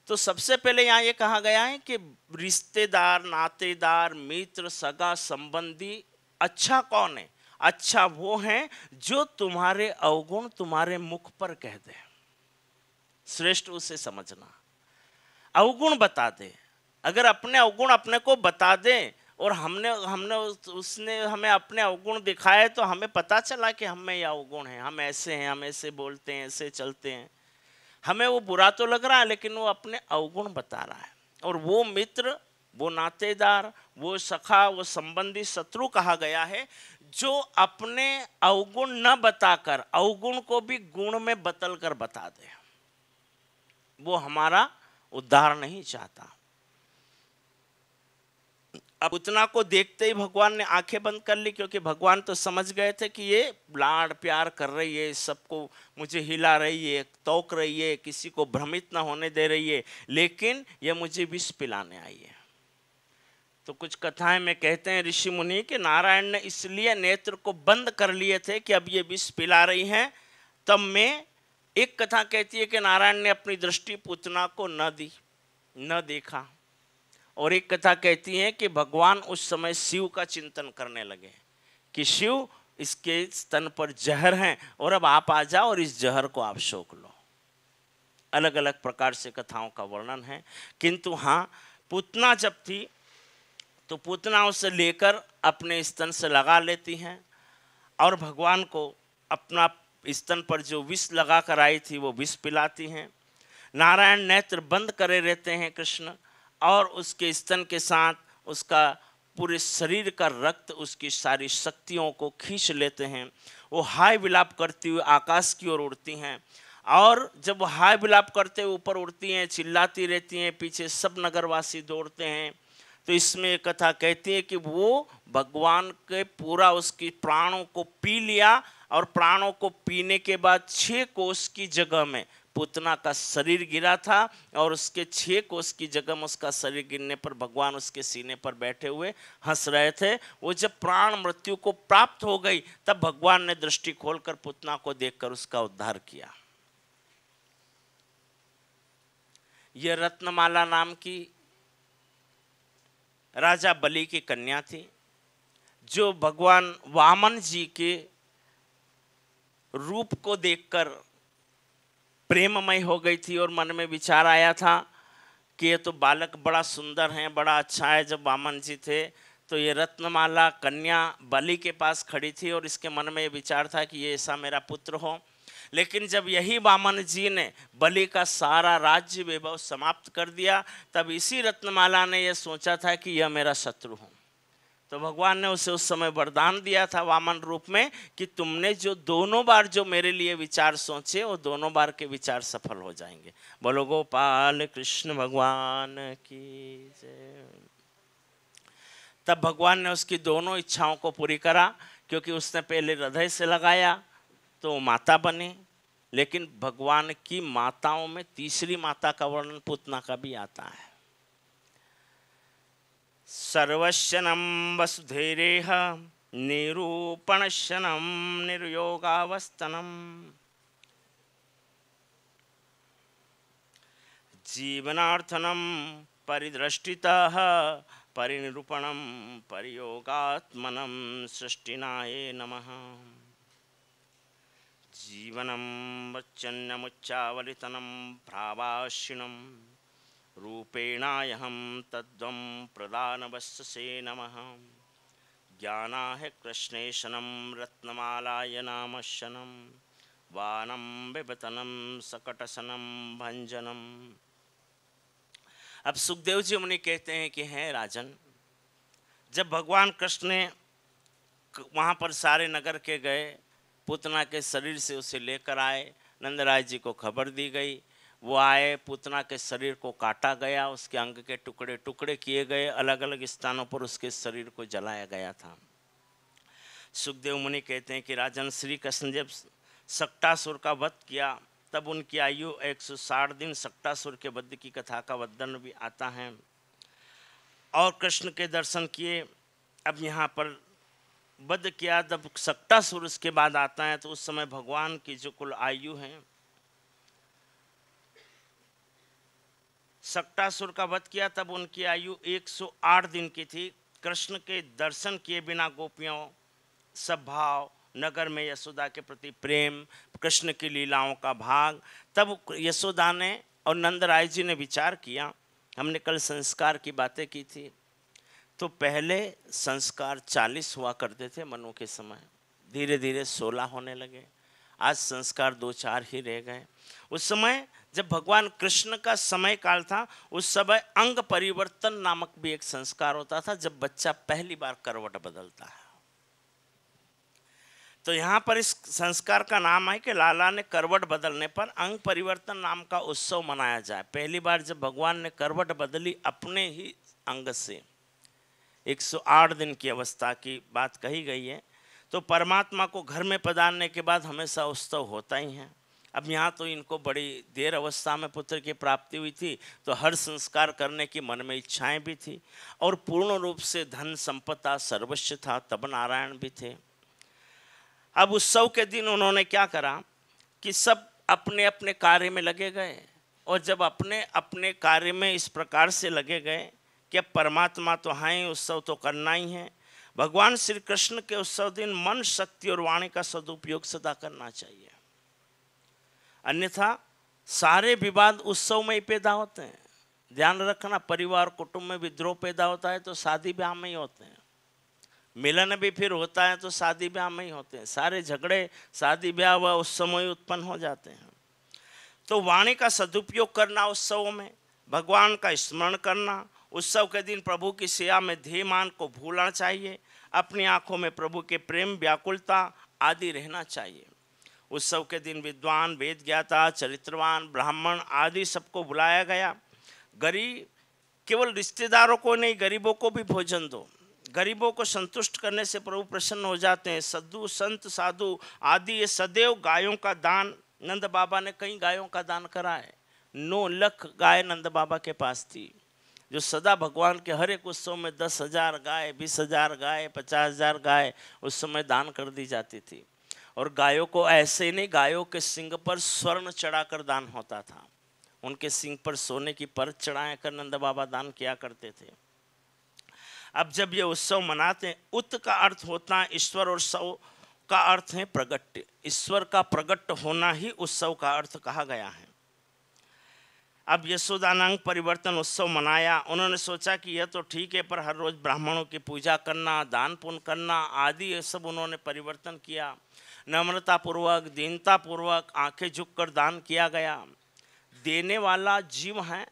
तो सबसे पहले यहाँ ये कहा गया है कि रिश्तेदार, नातेदार, मित्र, सगा संबंधी अच्छा कौन है? अच्छा वो है जो तुम्हारे अवगुण तुम्हारे मुख पर कह दे। श्रेष्ठ उसे समझना, अवगुण बता दे। अगर अपने अवगुण अपने को बता दे और उसने हमें अपने अवगुण दिखाए, तो हमें पता चला कि हम में यह अवगुण है, हम ऐसे हैं, हम ऐसे बोलते हैं, ऐसे चलते हैं। हमें वो बुरा तो लग रहा है, लेकिन वो अपने अवगुण बता रहा है। और वो मित्र, वो नातेदार, वो सखा, वो संबंधी, शत्रु कहा गया है जो अपने अवगुण न बताकर अवगुण को भी गुण में बदल कर बता दे। वो हमारा उद्धार नहीं चाहता। अब उतना को देखते ही भगवान ने आंखें बंद कर ली, क्योंकि भगवान तो समझ गए थे कि ये लाड़ प्यार कर रही है, सबको मुझे हिला रही है, तोक रही है, किसी को भ्रमित ना होने दे रही है, लेकिन ये मुझे विष पिलाने आई है। तो कुछ कथाएं में कहते हैं ऋषि मुनि कि नारायण ने इसलिए नेत्र को बंद कर लिए थे कि अब ये विष पिला रही हैं। तब में एक कथा कहती है कि नारायण ने अपनी दृष्टि पूतना को न दी, न देखा, और एक कथा कहती है कि भगवान उस समय शिव का चिंतन करने लगे कि शिव, इसके स्तन पर जहर हैं और अब आप आ जाओ और इस जहर को आप सोख लो। अलग अलग प्रकार से कथाओं का वर्णन है। किंतु हाँ, पूतना जब थी तो पूतना उसे लेकर अपने स्तन से लगा लेती हैं और भगवान को अपना स्तन पर जो विष लगा कर आई थी वो विष पिलाती हैं। नारायण नेत्र बंद करे रहते हैं कृष्ण, और उसके स्तन के साथ उसका पूरे शरीर का रक्त उसकी सारी शक्तियों को खींच लेते हैं। वो हाय विलाप करती हुई आकाश की ओर उड़ती हैं, और जब वो हाय विलाप करते हुए ऊपर उड़ती हैं, चिल्लाती रहती हैं, पीछे सब नगरवासी दौड़ते हैं। तो इसमें एक कथा कहती है कि वो भगवान के पूरा उसकी प्राणों को पी लिया, और प्राणों को पीने के बाद 6 कोस की जगह में पूतना का शरीर गिरा था, और उसके 6 कोस की जगह में उसका शरीर गिरने पर भगवान उसके सीने पर बैठे हुए हंस रहे थे। वो जब प्राण मृत्यु को प्राप्त हो गई तब भगवान ने दृष्टि खोलकर पूतना को देखकर उसका उद्धार किया। यह रत्नमाला नाम की राजा बलि की कन्या थी, जो भगवान वामन जी के रूप को देखकर प्रेममय हो गई थी, और मन में विचार आया था कि ये तो बालक बड़ा सुंदर है, बड़ा अच्छा है। जब वामन जी थे तो ये रत्नमाला कन्या बलि के पास खड़ी थी, और इसके मन में ये विचार था कि ये ऐसा मेरा पुत्र हो। लेकिन जब यही वामन जी ने बलि का सारा राज्य वैभव समाप्त कर दिया, तब इसी रत्नमाला ने यह सोचा था कि यह मेरा शत्रु हो। तो भगवान ने उसे उस समय वरदान दिया था वामन रूप में कि तुमने जो दोनों बार जो मेरे लिए विचार सोचे, वो दोनों बार के विचार सफल हो जाएंगे। बोलो गोपाल कृष्ण भगवान की जय। तब भगवान ने उसकी दोनों इच्छाओं को पूरी करा, क्योंकि उसने पहले हृदय से लगाया तो माता बनी। लेकिन भगवान की माताओं में तीसरी माता का वर्णन पूतना का भी आता है। सर्वशनम वसुधैरेह निरूपणशनम निर्योगावस्थनम जीवनार्थनम परिदृष्टितः परिनिरूपणम परियोगात्मनम सृष्टिनाये नमः। जीवनम वच्चन्यमुच्चावलितनम भ्रावाशिणम रूपेणायहं तद्वं प्रदानवस्से नमः। ज्ञानाह कृष्णेशनं रत्नमालाय नामशनं वानं बिबतनं सकटसनं भंजनम। अब सुखदेव जी मुनि कहते हैं कि हैं राजन, जब भगवान कृष्ण ने वहाँ पर सारे नगर के गए, पूतना के शरीर से उसे लेकर आए, नंदराय जी को खबर दी गई। वो आए, पूतना के शरीर को काटा गया, उसके अंग के टुकड़े टुकड़े किए गए, अलग अलग स्थानों पर उसके शरीर को जलाया गया था। सुखदेव मुनि कहते हैं कि राजन, श्री कृष्ण जब सक्टासुर का वध किया तब उनकी आयु 160 दिन, सक्टासुर के वध की कथा का वर्णन भी आता है, और कृष्ण के दर्शन किए। अब यहाँ पर वध किया, जब सक्टासुर उसके बाद आता है तो उस समय भगवान की जो कुल आयु है, सक्टासुर का वध किया तब उनकी आयु 108 दिन की थी। कृष्ण के दर्शन किए बिना गोपियों सब भाव, नगर में यशोदा के प्रति प्रेम, कृष्ण की लीलाओं का भाग, तब यशोदा ने और नंदराय जी ने विचार किया। हमने कल संस्कार की बातें की थी, तो पहले संस्कार 40 हुआ करते थे मनु के समय, धीरे धीरे 16 होने लगे, आज संस्कार 2-4 ही रह गए। उस समय जब भगवान कृष्ण का समय काल था, उस समय अंग परिवर्तन नामक भी एक संस्कार होता था, जब बच्चा पहली बार करवट बदलता है। तो यहाँ पर इस संस्कार का नाम है कि लाला ने करवट बदलने पर अंग परिवर्तन नाम का उत्सव मनाया जाए। पहली बार जब भगवान ने करवट बदली अपने ही अंग से, 108 दिन की अवस्था की बात कही गई है, तो परमात्मा को घर में पधारने के बाद हमेशा उत्सव होता ही है। अब यहाँ तो इनको बड़ी देर अवस्था में पुत्र की प्राप्ति हुई थी, तो हर संस्कार करने की मन में इच्छाएं भी थी, और पूर्ण रूप से धन संपदा सर्वस्व था, तब नारायण भी थे। अब उत्सव के दिन उन्होंने क्या करा कि सब अपने अपने कार्य में लगे गए, और जब अपने अपने कार्य में इस प्रकार से लगे गए कि अब परमात्मा तो हैं, उत्सव तो करना ही है। भगवान श्री कृष्ण के उत्सव दिन मन, शक्ति और वाणी का सदुपयोग सदा करना चाहिए, अन्यथा सारे विवाद उत्सव में ही पैदा होते हैं। ध्यान रखना, परिवार कुटुंब में विद्रोह पैदा होता है तो शादी ब्याह में ही होते हैं, मिलन भी फिर होता है तो शादी ब्याह में ही होते हैं, सारे झगड़े शादी ब्याह व उत्सव में ही उत्पन्न हो जाते हैं। तो वाणी का सदुपयोग करना, उत्सवों में भगवान का स्मरण करना, उत्सव के दिन प्रभु की सेवा में ध्येयमान को भूलना चाहिए, अपनी आंखों में प्रभु के प्रेम, व्याकुलता आदि रहना चाहिए। उत्सव के दिन विद्वान, वेद ज्ञाता, चरित्रवान, ब्राह्मण आदि सबको बुलाया गया। गरीब, केवल रिश्तेदारों को नहीं, गरीबों को भी भोजन दो। गरीबों को संतुष्ट करने से प्रभु प्रसन्न हो जाते हैं। सद्दू, संत, साधु आदि ये सदैव गायों का दान, नंद बाबा ने कई गायों का दान करा है। 9 लाख गाय नंद बाबा के पास थी, जो सदा भगवान के हर एक उत्सव में 10,000 गाय, 20,000 गाय, 50,000 गाय उस समय दान कर दी जाती थी। और गायों को ऐसे ही नहीं, गायों के सिंग पर स्वर्ण चढ़ाकर दान होता था। उनके सिंग पर सोने की परत चढ़ाए कर नंद बाबा दान किया करते थे। अब जब ये उत्सव मनाते हैं, उत का अर्थ होता है ईश्वर और सव का अर्थ है प्रगट। ईश्वर का प्रगट होना ही उत्सव का अर्थ कहा गया है। अब यशोदानंद परिवर्तन उत्सव मनाया। उन्होंने सोचा कि यह तो ठीक है, पर हर रोज ब्राह्मणों की पूजा करना, दान पुण्य करना आदि ये सब उन्होंने परिवर्तन किया। नम्रता पूर्वक, दीनता पूर्वक आंखें झुककर दान किया गया। देने वाला जीव है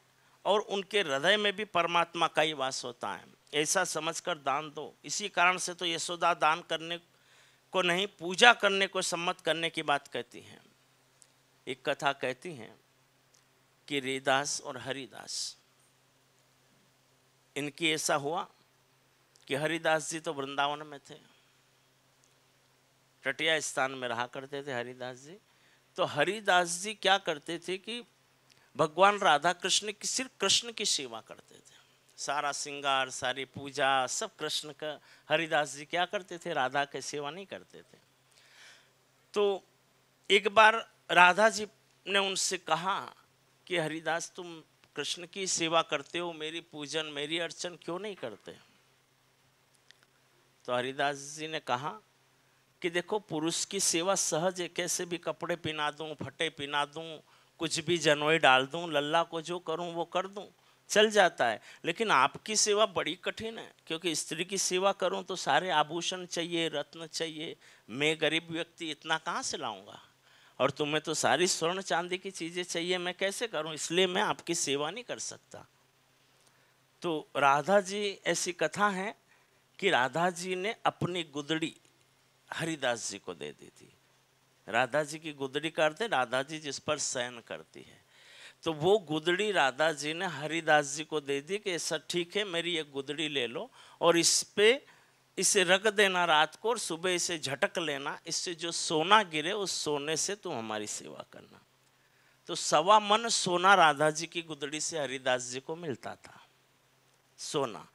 और उनके हृदय में भी परमात्मा का ही वास होता है, ऐसा समझकर दान दो। इसी कारण से तो यशोदा दान करने को नहीं, पूजा करने को सम्मत करने की बात कहती हैं। एक कथा कहती हैं कि रेदास और हरिदास, इनकी ऐसा हुआ कि हरिदास जी तो वृंदावन में थे, टटिया स्थान में रहा करते थे हरिदास जी। तो हरिदास जी क्या करते थे कि भगवान राधा कृष्ण की, सिर्फ कृष्ण की सेवा करते थे। सारा श्रृंगार, सारी पूजा सब कृष्ण का। हरिदास जी क्या करते थे, राधा की सेवा नहीं करते थे। तो एक बार राधा जी ने उनसे कहा कि हरिदास, तुम कृष्ण की सेवा करते हो, मेरी पूजन, मेरी अर्चन क्यों नहीं करते? तो हरिदास जी ने कहा कि देखो, पुरुष की सेवा सहज है, कैसे भी कपड़े पहना दूं, फटे पहना दूं, कुछ भी जनोई डाल दूं, लल्ला को जो करूं वो कर दूं, चल जाता है। लेकिन आपकी सेवा बड़ी कठिन है, क्योंकि स्त्री की सेवा करूं तो सारे आभूषण चाहिए, रत्न चाहिए, मैं गरीब व्यक्ति इतना कहाँ से लाऊंगा, और तुम्हें तो सारी स्वर्ण चांदी की चीज़ें चाहिए, मैं कैसे करूं, इसलिए मैं आपकी सेवा नहीं कर सकता। तो राधा जी, ऐसी कथा है कि राधा जी ने अपनी गुदड़ी हरिदास जी को दे दी थी। राधा जी की गुदड़ी का अर्थ है राधा जी जिस पर शयन करती है। तो वो गुदड़ी राधा जी ने हरिदास जी को दे दी कि ऐसा ठीक है, मेरी एक गुदड़ी ले लो और इसे रख देना रात को, और सुबह इसे झटक लेना, इससे जो सोना गिरे उस सोने से तुम हमारी सेवा करना। तो 1.25 मन सोना राधा जी की गुदड़ी से हरिदास जी को मिलता था, सोना।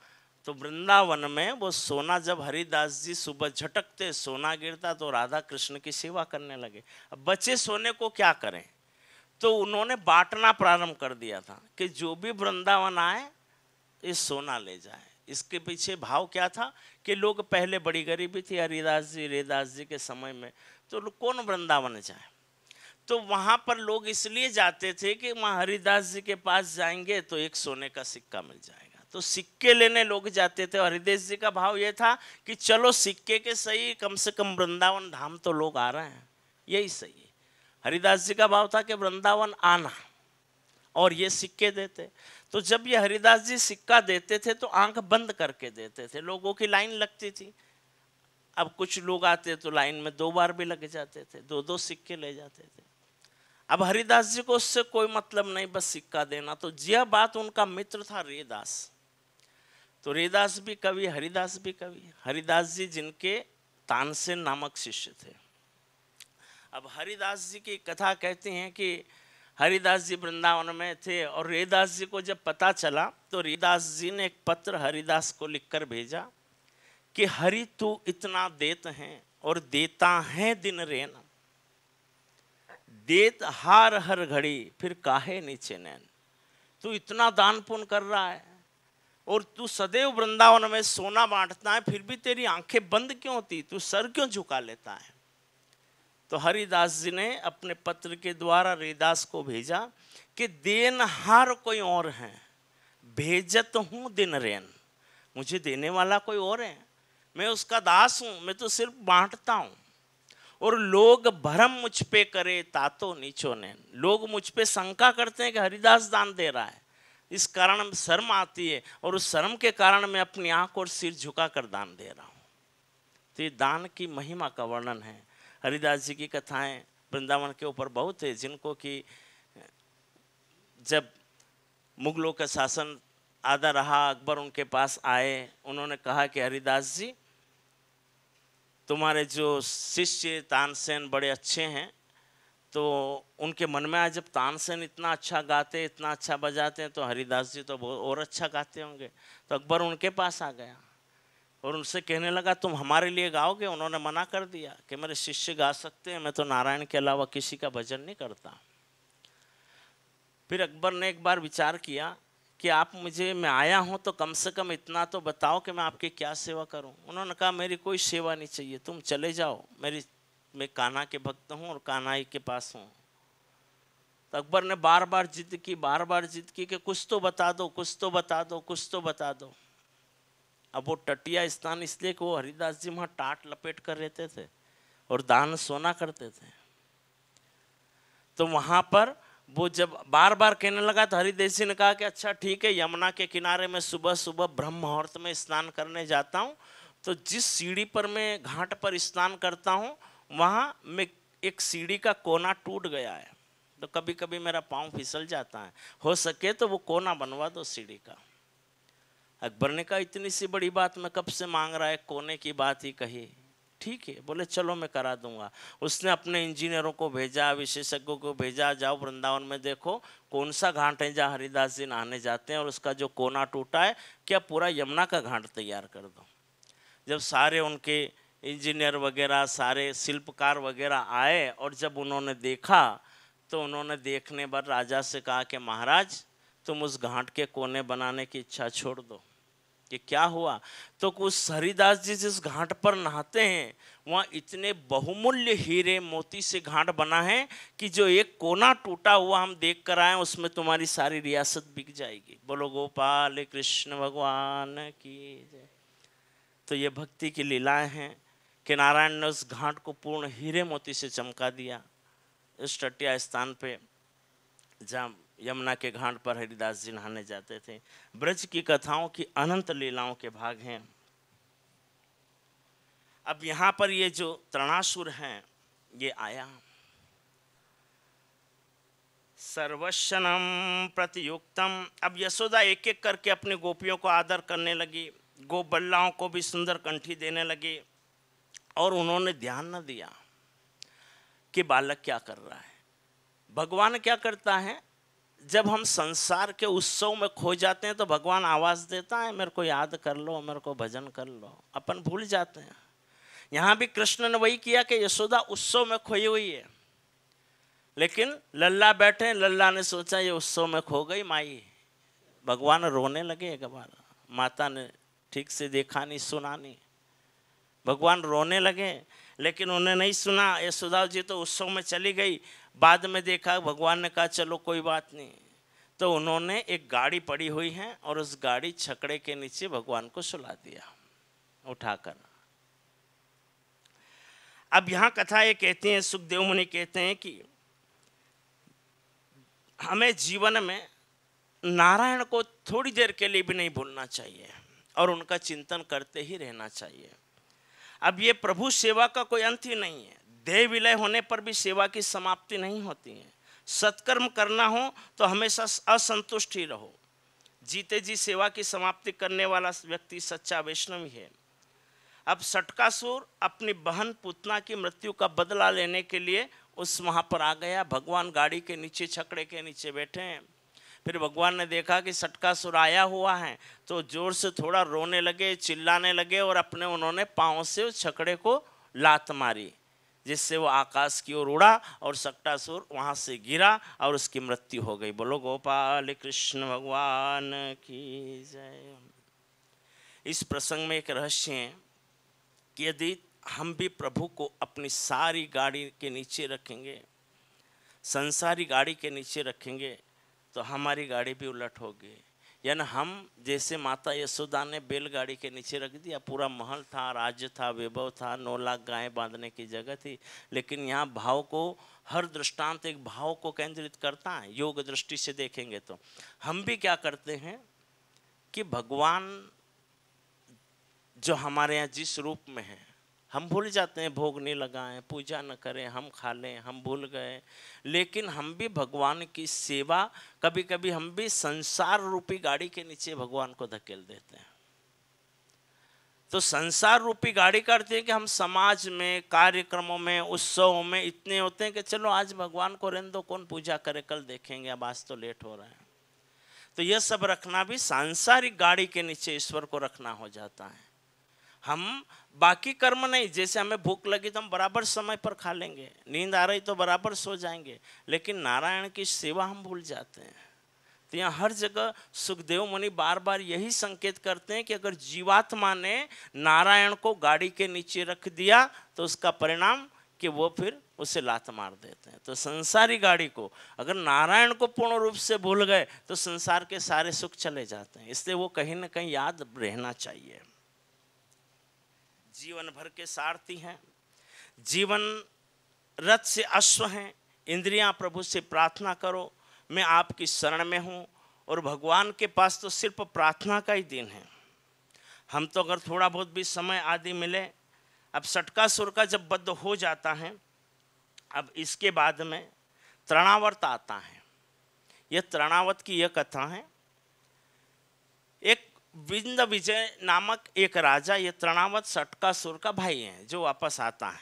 तो वृंदावन में वो सोना जब हरिदास जी सुबह झटकते, सोना गिरता, तो राधा कृष्ण की सेवा करने लगे। अब बचे सोने को क्या करें, तो उन्होंने बांटना प्रारंभ कर दिया था कि जो भी वृंदावन आए ये सोना ले जाए। इसके पीछे भाव क्या था कि लोग, पहले बड़ी गरीबी थी हरिदास जी, रेदास जी के समय में, तो कौन वृंदावन जाए। तो वहाँ पर लोग इसलिए जाते थे कि वहाँ हरिदास जी के पास जाएंगे तो एक सोने का सिक्का मिल जाएगा, तो सिक्के लेने लोग जाते थे। और हरिदास जी का भाव ये था कि चलो सिक्के के सही, कम से कम वृंदावन धाम तो लोग आ रहे हैं, यही सही है। हरिदास जी का भाव था कि वृंदावन आना, और ये सिक्के देते। तो जब ये हरिदास जी सिक्का देते थे तो आंख बंद करके देते थे, लोगों की लाइन लगती थी। अब कुछ लोग आते तो लाइन में 2 बार भी लग जाते थे, 2-2 सिक्के ले जाते थे। अब हरिदास जी को उससे कोई मतलब नहीं, बस सिक्का देना। तो यह बात उनका मित्र था रेदास। तो रेदास भी कवि, हरिदास भी कवि। हरिदास जी जिनके तानसेन नामक शिष्य थे। अब हरिदास जी की कथा कहते हैं कि हरिदास जी वृंदावन में थे, और रेदास जी को जब पता चला तो रेदास जी ने एक पत्र हरिदास को लिखकर भेजा कि हरि तू इतना देत हैं और देता है दिन रेन, देत हार हर घड़ी फिर काहे नीचे नैन। तू इतना दान पुण्य कर रहा है, और तू सदैव वृंदावन में सोना बांटता है, फिर भी तेरी आंखें बंद क्यों होती, तू सर क्यों झुका लेता है। तो हरिदास जी ने अपने पत्र के द्वारा रैदास को भेजा कि देनहार कोई और है, भेजत हूँ दिन रेन, मुझे देने वाला कोई और है, मैं उसका दास हूँ, मैं तो सिर्फ बांटता हूँ। और लोग भरम मुझ पे करे तातो नीचो नैन, लोग मुझ पे शंका करते हैं कि हरिदास दान दे रहा है, इस कारण शर्म आती है, और उस शर्म के कारण मैं अपनी आंख और सिर झुका कर दान दे रहा हूँ। तो ये दान की महिमा का वर्णन है। हरिदास जी की कथाएं वृंदावन के ऊपर बहुत है, जिनको कि जब मुगलों का शासन आधा रहा, अकबर उनके पास आए, उन्होंने कहा कि हरिदास जी तुम्हारे जो शिष्य तानसेन बड़े अच्छे हैं, तो उनके मन में आया जब तानसेन इतना अच्छा गाते, इतना अच्छा बजाते हैं, तो हरिदास जी तो बहुत और अच्छा गाते होंगे। तो अकबर उनके पास आ गया और उनसे कहने लगा तुम हमारे लिए गाओगे। उन्होंने मना कर दिया कि मेरे शिष्य गा सकते हैं, मैं तो नारायण के अलावा किसी का भजन नहीं करता। फिर अकबर ने एक बार विचार किया कि आप मुझे, मैं आया हूँ तो कम से कम इतना तो बताओ कि मैं आपकी क्या सेवा करूँ। उन्होंने कहा मेरी कोई सेवा नहीं चाहिए, तुम चले जाओ, मैं कान्हा के भक्त हूँ और कान्हा ही के पास हूँ। तो अकबर ने बार बार जिद की कि कुछ तो बता दो, कुछ तो बता दो, कुछ तो बता दो। अब वो टटिया स्थान इसलिए कि वो हरिदास जी वहाँ टाट लपेट कर रहते थे और दान सोना करते थे। तो वहाँ पर वो जब बार बार कहने लगा तो हरिदास जी ने कहा कि अच्छा ठीक है, यमुना के किनारे में सुबह सुबह ब्रह्म मुहूर्त में स्नान करने जाता हूँ, तो जिस सीढ़ी पर मैं घाट पर स्नान करता हूँ वहाँ में एक सीढ़ी का कोना टूट गया है, तो कभी कभी मेरा पाँव फिसल जाता है, हो सके तो वो कोना बनवा दो सीढ़ी का। अकबर ने कहा इतनी सी बड़ी बात मैं कब से मांग रहा है, कोने की बात ही कही। ठीक है, बोले चलो मैं करा दूंगा। उसने अपने इंजीनियरों को भेजा, विशेषज्ञों को भेजा, जाओ वृंदावन में देखो कौन सा घाट है जहाँ हरिदास जी नहाने जाते हैं और उसका जो कोना टूटा है, क्या पूरा यमुना का घाट तैयार कर दो। जब सारे उनके इंजीनियर वगैरह, सारे शिल्पकार वगैरह आए और जब उन्होंने देखा तो उन्होंने देखने पर राजा से कहा कि महाराज तुम उस घाट के कोने बनाने की इच्छा छोड़ दो। कि क्या हुआ, तो कुछ हरिदास जी जिस घाट पर नहाते हैं वहाँ इतने बहुमूल्य हीरे मोती से घाट बना है कि जो एक कोना टूटा हुआ हम देख कर आए उसमें तुम्हारी सारी रियासत बिक जाएगी। बोलो गोपाल कृष्ण भगवान की जय। तो ये भक्ति की लीलाएं हैं कि नारायण ने उस घाट को पूर्ण हीरे मोती से चमका दिया। इस टटिया स्थान पे जहाँ यमुना के घाट पर हरिदास जी नहाने जाते थे। ब्रज की कथाओं की अनंत लीलाओं के भाग हैं। अब यहाँ पर ये जो तृणासुर हैं ये आया, सर्वशनम प्रतियुक्तम। अब यशोदा एक एक करके अपनी गोपियों को आदर करने लगी, गोबल्लाओं को भी सुंदर कंठी देने लगी, और उन्होंने ध्यान न दिया कि बालक क्या कर रहा है। भगवान क्या करता है, जब हम संसार के उत्सव में खो जाते हैं तो भगवान आवाज देता है मेरे को याद कर लो, मेरे को भजन कर लो, अपन भूल जाते हैं। यहाँ भी कृष्ण ने वही किया कि यशोदा उत्सव में खोई हुई है, लेकिन लल्ला बैठे, लल्ला ने सोचा ये उत्सव में खो गई माई। भगवान रोने लगे एक बार, माता ने ठीक से देखा नहीं सुना नहीं, भगवान रोने लगे, लेकिन उन्हें नहीं सुना। यशोदा जी तो उत्सव में चली गई। बाद में देखा, भगवान ने कहा चलो कोई बात नहीं, तो उन्होंने एक गाड़ी पड़ी हुई है और उस गाड़ी छकड़े के नीचे भगवान को सुला दिया उठाकर। अब यहाँ कथा ये कहती है, सुखदेव मुनि कहते हैं कि हमें जीवन में नारायण को थोड़ी देर के लिए भी नहीं भूलना चाहिए और उनका चिंतन करते ही रहना चाहिए। अब ये प्रभु सेवा का कोई अंत ही नहीं है, देह विलय होने पर भी सेवा की समाप्ति नहीं होती है। सत्कर्म करना हो तो हमेशा असंतुष्ट ही रहो। जीते जी सेवा की समाप्ति करने वाला व्यक्ति सच्चा वैष्णव ही है। अब सटकासुर अपनी बहन पुतना की मृत्यु का बदला लेने के लिए उस वहाँ पर आ गया। भगवान गाड़ी के नीचे, छकड़े के नीचे बैठे हैं। फिर भगवान ने देखा कि सटकासुर आया हुआ है तो जोर से थोड़ा रोने लगे, चिल्लाने लगे और अपने उन्होंने पाँव से उस छकड़े को लात मारी, जिससे वो आकाश की ओर उड़ा और सटकासुर वहाँ से गिरा और उसकी मृत्यु हो गई। बोलो गोपाल कृष्ण भगवान की जय। इस प्रसंग में एक रहस्य है कि यदि हम भी प्रभु को अपनी सारी गाड़ी के नीचे रखेंगे, संसारी गाड़ी के नीचे रखेंगे, तो हमारी गाड़ी भी उलट होगी। यानी हम जैसे माता यशोदा ने बैलगाड़ी के नीचे रख दिया, पूरा महल था, राज्य था, वैभव था, 9 लाख गायें बांधने की जगह थी, लेकिन यहाँ भाव को, हर दृष्टांत एक भाव को केंद्रित करता है। योग दृष्टि से देखेंगे तो हम भी क्या करते हैं कि भगवान जो हमारे यहाँ जिस रूप में है, हम भूल जाते हैं, भोग नहीं लगाएं, पूजा न करें, हम खा लें, हम भूल गए। लेकिन हम भी भगवान की सेवा, कभी कभी हम भी संसार रूपी गाड़ी के नीचे भगवान को धकेल देते हैं। तो संसार रूपी गाड़ी करते हैं कि हम समाज में, कार्यक्रमों में, उत्सवों में इतने होते हैं कि चलो आज भगवान को रहने दो, कौन पूजा करे, कल देखेंगे, अब आज तो लेट हो रहा है। तो यह सब रखना भी सांसारिक गाड़ी के नीचे ईश्वर को रखना हो जाता है। हम बाकी कर्म नहीं, जैसे हमें भूख लगी तो हम बराबर समय पर खा लेंगे, नींद आ रही तो बराबर सो जाएंगे, लेकिन नारायण की सेवा हम भूल जाते हैं। तो यहाँ हर जगह सुखदेव मुनि बार बार यही संकेत करते हैं कि अगर जीवात्मा ने नारायण को गाड़ी के नीचे रख दिया तो उसका परिणाम कि वो फिर उसे लात मार देते हैं। तो संसारी गाड़ी को अगर नारायण को पूर्ण रूप से भूल गए तो संसार के सारे सुख चले जाते हैं। इसलिए वो कहीं ना कहीं याद रहना चाहिए। जीवन भर के सारथी हैं, जीवन रथ से अश्व हैं। इंद्रियां प्रभु से प्रार्थना करो, मैं आपकी शरण में हूँ। और भगवान के पास तो सिर्फ प्रार्थना का ही दिन है। हम तो अगर थोड़ा बहुत भी समय आदि मिले, अब षटकासुर का जब वध हो जाता है, अब इसके बाद में तृणावर्त आता है। यह तृणावर्त की यह कथा है। एक विंद विजय नामक एक राजा, ये तृणावर्त षटकासुर का भाई है, जो वापस आता है।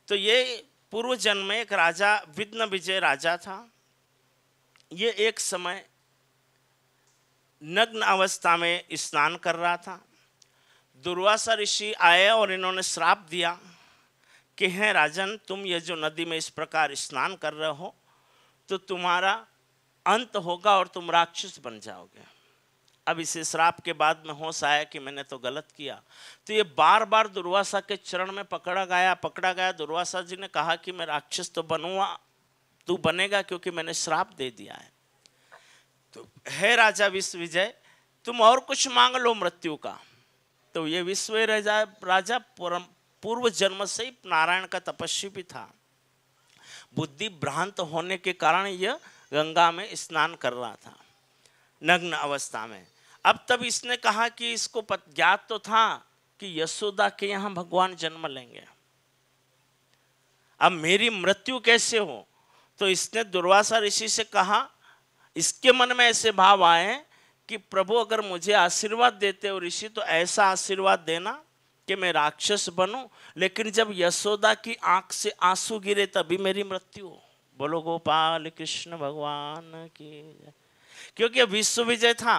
तो ये पूर्व जन्म में एक राजा, विघ्न विजय राजा था। ये एक समय नग्न अवस्था में स्नान कर रहा था। दुर्वासा ऋषि आए और इन्होंने श्राप दिया कि हैं राजन, तुम ये जो नदी में इस प्रकार स्नान कर रहे हो तो तुम्हारा अंत होगा और तुम राक्षस बन जाओगे। अब इसे श्राप के बाद में होश आया कि मैंने तो गलत किया। तो ये बार बार दुर्वासा के चरण में पकड़ा गया। दुर्वासा जी ने कहा कि मैं राक्षस तो बनूंगा, तू बनेगा क्योंकि मैंने श्राप दे दिया है। तो हे राजा विश्व विजय, तुम और कुछ मांग लो मृत्यु का। तो ये विश्व राजा पूर्व जन्म से ही नारायण का तपस्वी भी था। बुद्धि भ्रांत होने के कारण यह गंगा में स्नान कर रहा था नग्न अवस्था में। अब तब इसने कहा कि इसको ज्ञात तो था कि यशोदा के यहाँ भगवान जन्म लेंगे, अब मेरी मृत्यु कैसे हो। तो इसने दुर्वासा ऋषि से कहा, इसके मन में ऐसे भाव आए कि प्रभु अगर मुझे आशीर्वाद देते हो ऋषि, तो ऐसा आशीर्वाद देना कि मैं राक्षस बनूं, लेकिन जब यशोदा की आंख से आंसू गिरे तभी मेरी मृत्यु हो। बोलो गोपाल कृष्ण भगवान की। क्योंकि विश्व विजय था,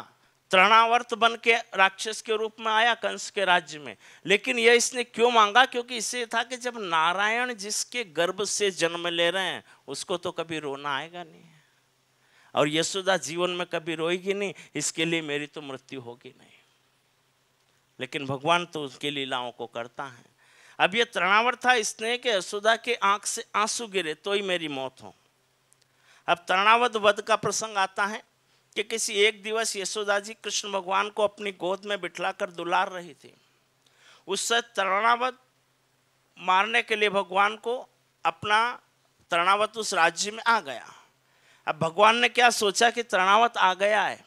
तृणावर्त बन के राक्षस के रूप में आया कंस के राज्य में। लेकिन यह इसने क्यों मांगा? क्योंकि इससे था कि जब नारायण जिसके गर्भ से जन्म ले रहे हैं उसको तो कभी रोना आएगा नहीं, और यशोदा जीवन में कभी रोएगी नहीं, इसके लिए मेरी तो मृत्यु होगी नहीं। लेकिन भगवान तो उसकी लीलाओं को करता है। अब यह तृणावर्त था, इसने कि यशोदा के आंख से आंसू गिरे तो ही मेरी मौत हो। अब तृणावर्त वध का प्रसंग आता है कि किसी एक दिवस यशोदा जी कृष्ण भगवान को अपनी गोद में बिठलाकर दुलार रही थी। उससे तृणावर्त मारने के लिए भगवान को अपना तृणावर्त उस राज्य में आ गया। अब भगवान ने क्या सोचा कि तृणावर्त आ गया है,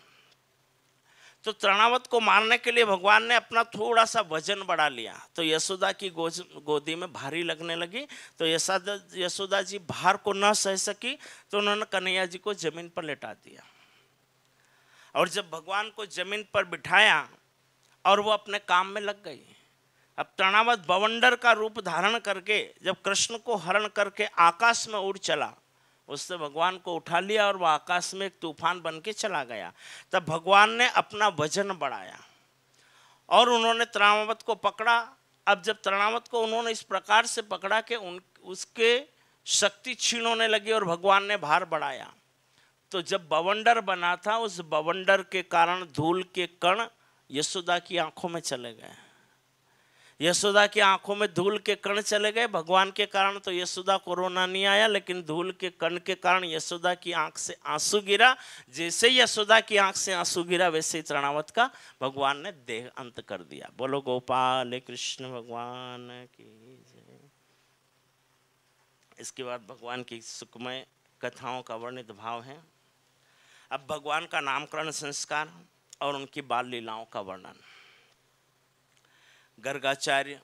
तो तृणावर्त को मारने के लिए भगवान ने अपना थोड़ा सा वजन बढ़ा लिया। तो यशोदा की गोदी में भारी लगने लगी। तो यशोदा जी भार को न सह सकी, तो उन्होंने कन्हैया जी को जमीन पर लेटा दिया। और जब भगवान को जमीन पर बिठाया और वो अपने काम में लग गई। अब तृणावर्त बवंडर का रूप धारण करके जब कृष्ण को हरण करके आकाश में उड़ चला, उससे भगवान को उठा लिया और वह आकाश में एक तूफान बन के चला गया। तब भगवान ने अपना वजन बढ़ाया और उन्होंने तृणावर्त को पकड़ा। अब जब तृणावर्त को उन्होंने इस प्रकार से पकड़ा कि उसके शक्ति क्षीण होने लगी और भगवान ने भार बढ़ाया। तो जब बवंडर बना था, उस बवंडर के कारण धूल के कण यशोदा की आंखों में चले गए। यशोदा की आंखों में धूल के कण चले गए। भगवान के कारण तो यशोदा कोरोना नहीं आया, लेकिन धूल के कण के कारण यशोदा की आंख से आंसू गिरा। जैसे यशोदा की आंख से आंसू गिरा, वैसे ही तृणावत का भगवान ने देह अंत कर दिया। बोलो गोपाल कृष्ण भगवान की जय। इसके बाद भगवान की सुखमय कथाओं का वर्णित भाव है। अब भगवान का नामकरण संस्कार और उनकी बाल लीलाओं का वर्णन। गर्गाचार्य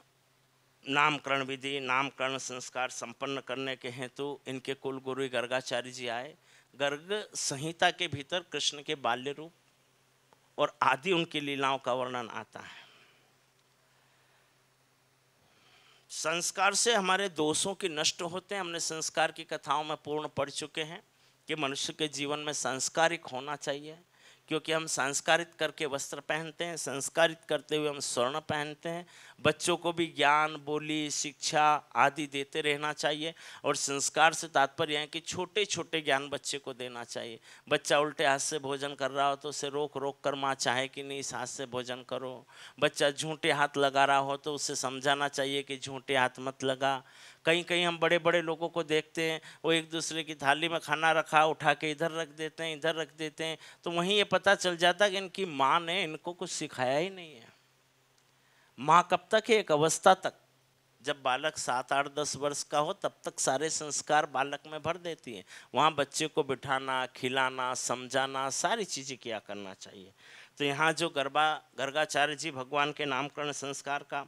नामकरण विधि, नामकरण संस्कार संपन्न करने के हेतु इनके कुल गुरु गर्गाचार्य जी आए। गर्ग संहिता के भीतर कृष्ण के बाल्य रूप और आदि उनकी लीलाओं का वर्णन आता है। संस्कार से हमारे दोषों की नष्ट होते हैं। हमने संस्कार की कथाओं में पूर्ण पढ़ चुके हैं कि मनुष्य के जीवन में संस्कारिक होना चाहिए, क्योंकि हम संस्कारित करके वस्त्र पहनते हैं, संस्कारित करते हुए हम स्वर्ण पहनते हैं। बच्चों को भी ज्ञान, बोली, शिक्षा आदि देते रहना चाहिए। और संस्कार से तात्पर्य है कि छोटे छोटे ज्ञान बच्चे को देना चाहिए। बच्चा उल्टे हाथ से भोजन कर रहा हो तो उसे रोक रोक कर माँ चाहे कि नहीं इस हाथ से भोजन करो। बच्चा झूठे हाथ लगा रहा हो तो उसे समझाना चाहिए कि झूठे हाथ मत लगा। कहीं कहीं हम बड़े बड़े लोगों को देखते हैं, वो एक दूसरे की थाली में खाना रखा उठा के इधर रख देते हैं, इधर रख देते हैं, तो वहीं ये पता चल जाता है कि इनकी माँ ने इनको कुछ सिखाया ही नहीं है। माँ कब तक है? एक अवस्था तक, जब बालक 7, 8, 10 वर्ष का हो तब तक सारे संस्कार बालक में भर देती है। वहाँ बच्चे को बिठाना, खिलाना, समझाना, सारी चीज़ें किया करना चाहिए। तो यहाँ जो गर्गाचार्य जी भगवान के नामकरण संस्कार का,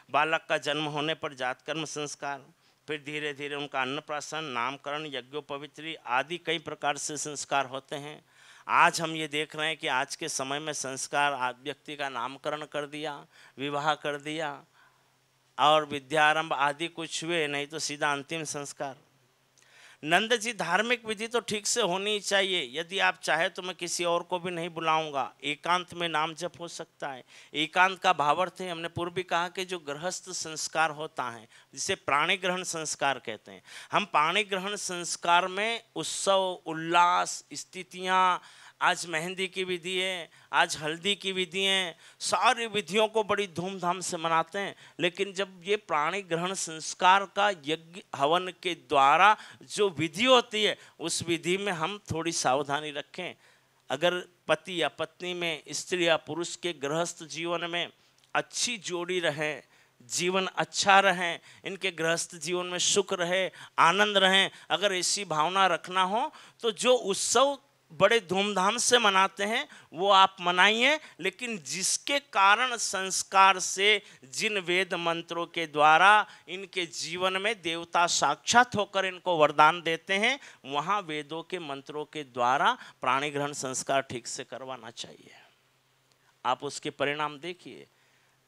बालक का जन्म होने पर जातकर्म संस्कार, फिर धीरे धीरे उनका अन्नप्राशन, नामकरण, यज्ञोपवित्री आदि कई प्रकार से संस्कार होते हैं। आज हम ये देख रहे हैं कि आज के समय में संस्कार व्यक्ति का नामकरण कर दिया, विवाह कर दिया और विद्यारंभ आदि कुछ हुए, नहीं तो सीधा अंतिम संस्कार। नंद जी धार्मिक विधि तो ठीक से होनी ही चाहिए। यदि आप चाहे तो मैं किसी और को भी नहीं बुलाऊंगा, एकांत में नाम जप हो सकता है। एकांत का भावार्थ है, हमने पूर्व भी कहा कि जो गृहस्थ संस्कार होता है जिसे प्राणी ग्रहण संस्कार कहते हैं। हम प्राणी ग्रहण संस्कार में उत्सव, उल्लास, स्थितियाँ, आज मेहंदी की विधि है, आज हल्दी की विधि है, सारी विधियों को बड़ी धूमधाम से मनाते हैं। लेकिन जब ये प्राणी ग्रहण संस्कार का यज्ञ हवन के द्वारा जो विधि होती है, उस विधि में हम थोड़ी सावधानी रखें। अगर पति या पत्नी में, स्त्री या पुरुष के गृहस्थ जीवन में अच्छी जोड़ी रहे, जीवन अच्छा रहे, इनके गृहस्थ जीवन में सुख रहे, आनंद रहे, अगर ऐसी भावना रखना हो तो जो उत्सव बड़े धूमधाम से मनाते हैं वो आप मनाइए। लेकिन जिसके कारण संस्कार से, जिन वेद मंत्रों के द्वारा इनके जीवन में देवता साक्षात होकर इनको वरदान देते हैं, वहाँ वेदों के मंत्रों के द्वारा प्राणी ग्रहण संस्कार ठीक से करवाना चाहिए। आप उसके परिणाम देखिए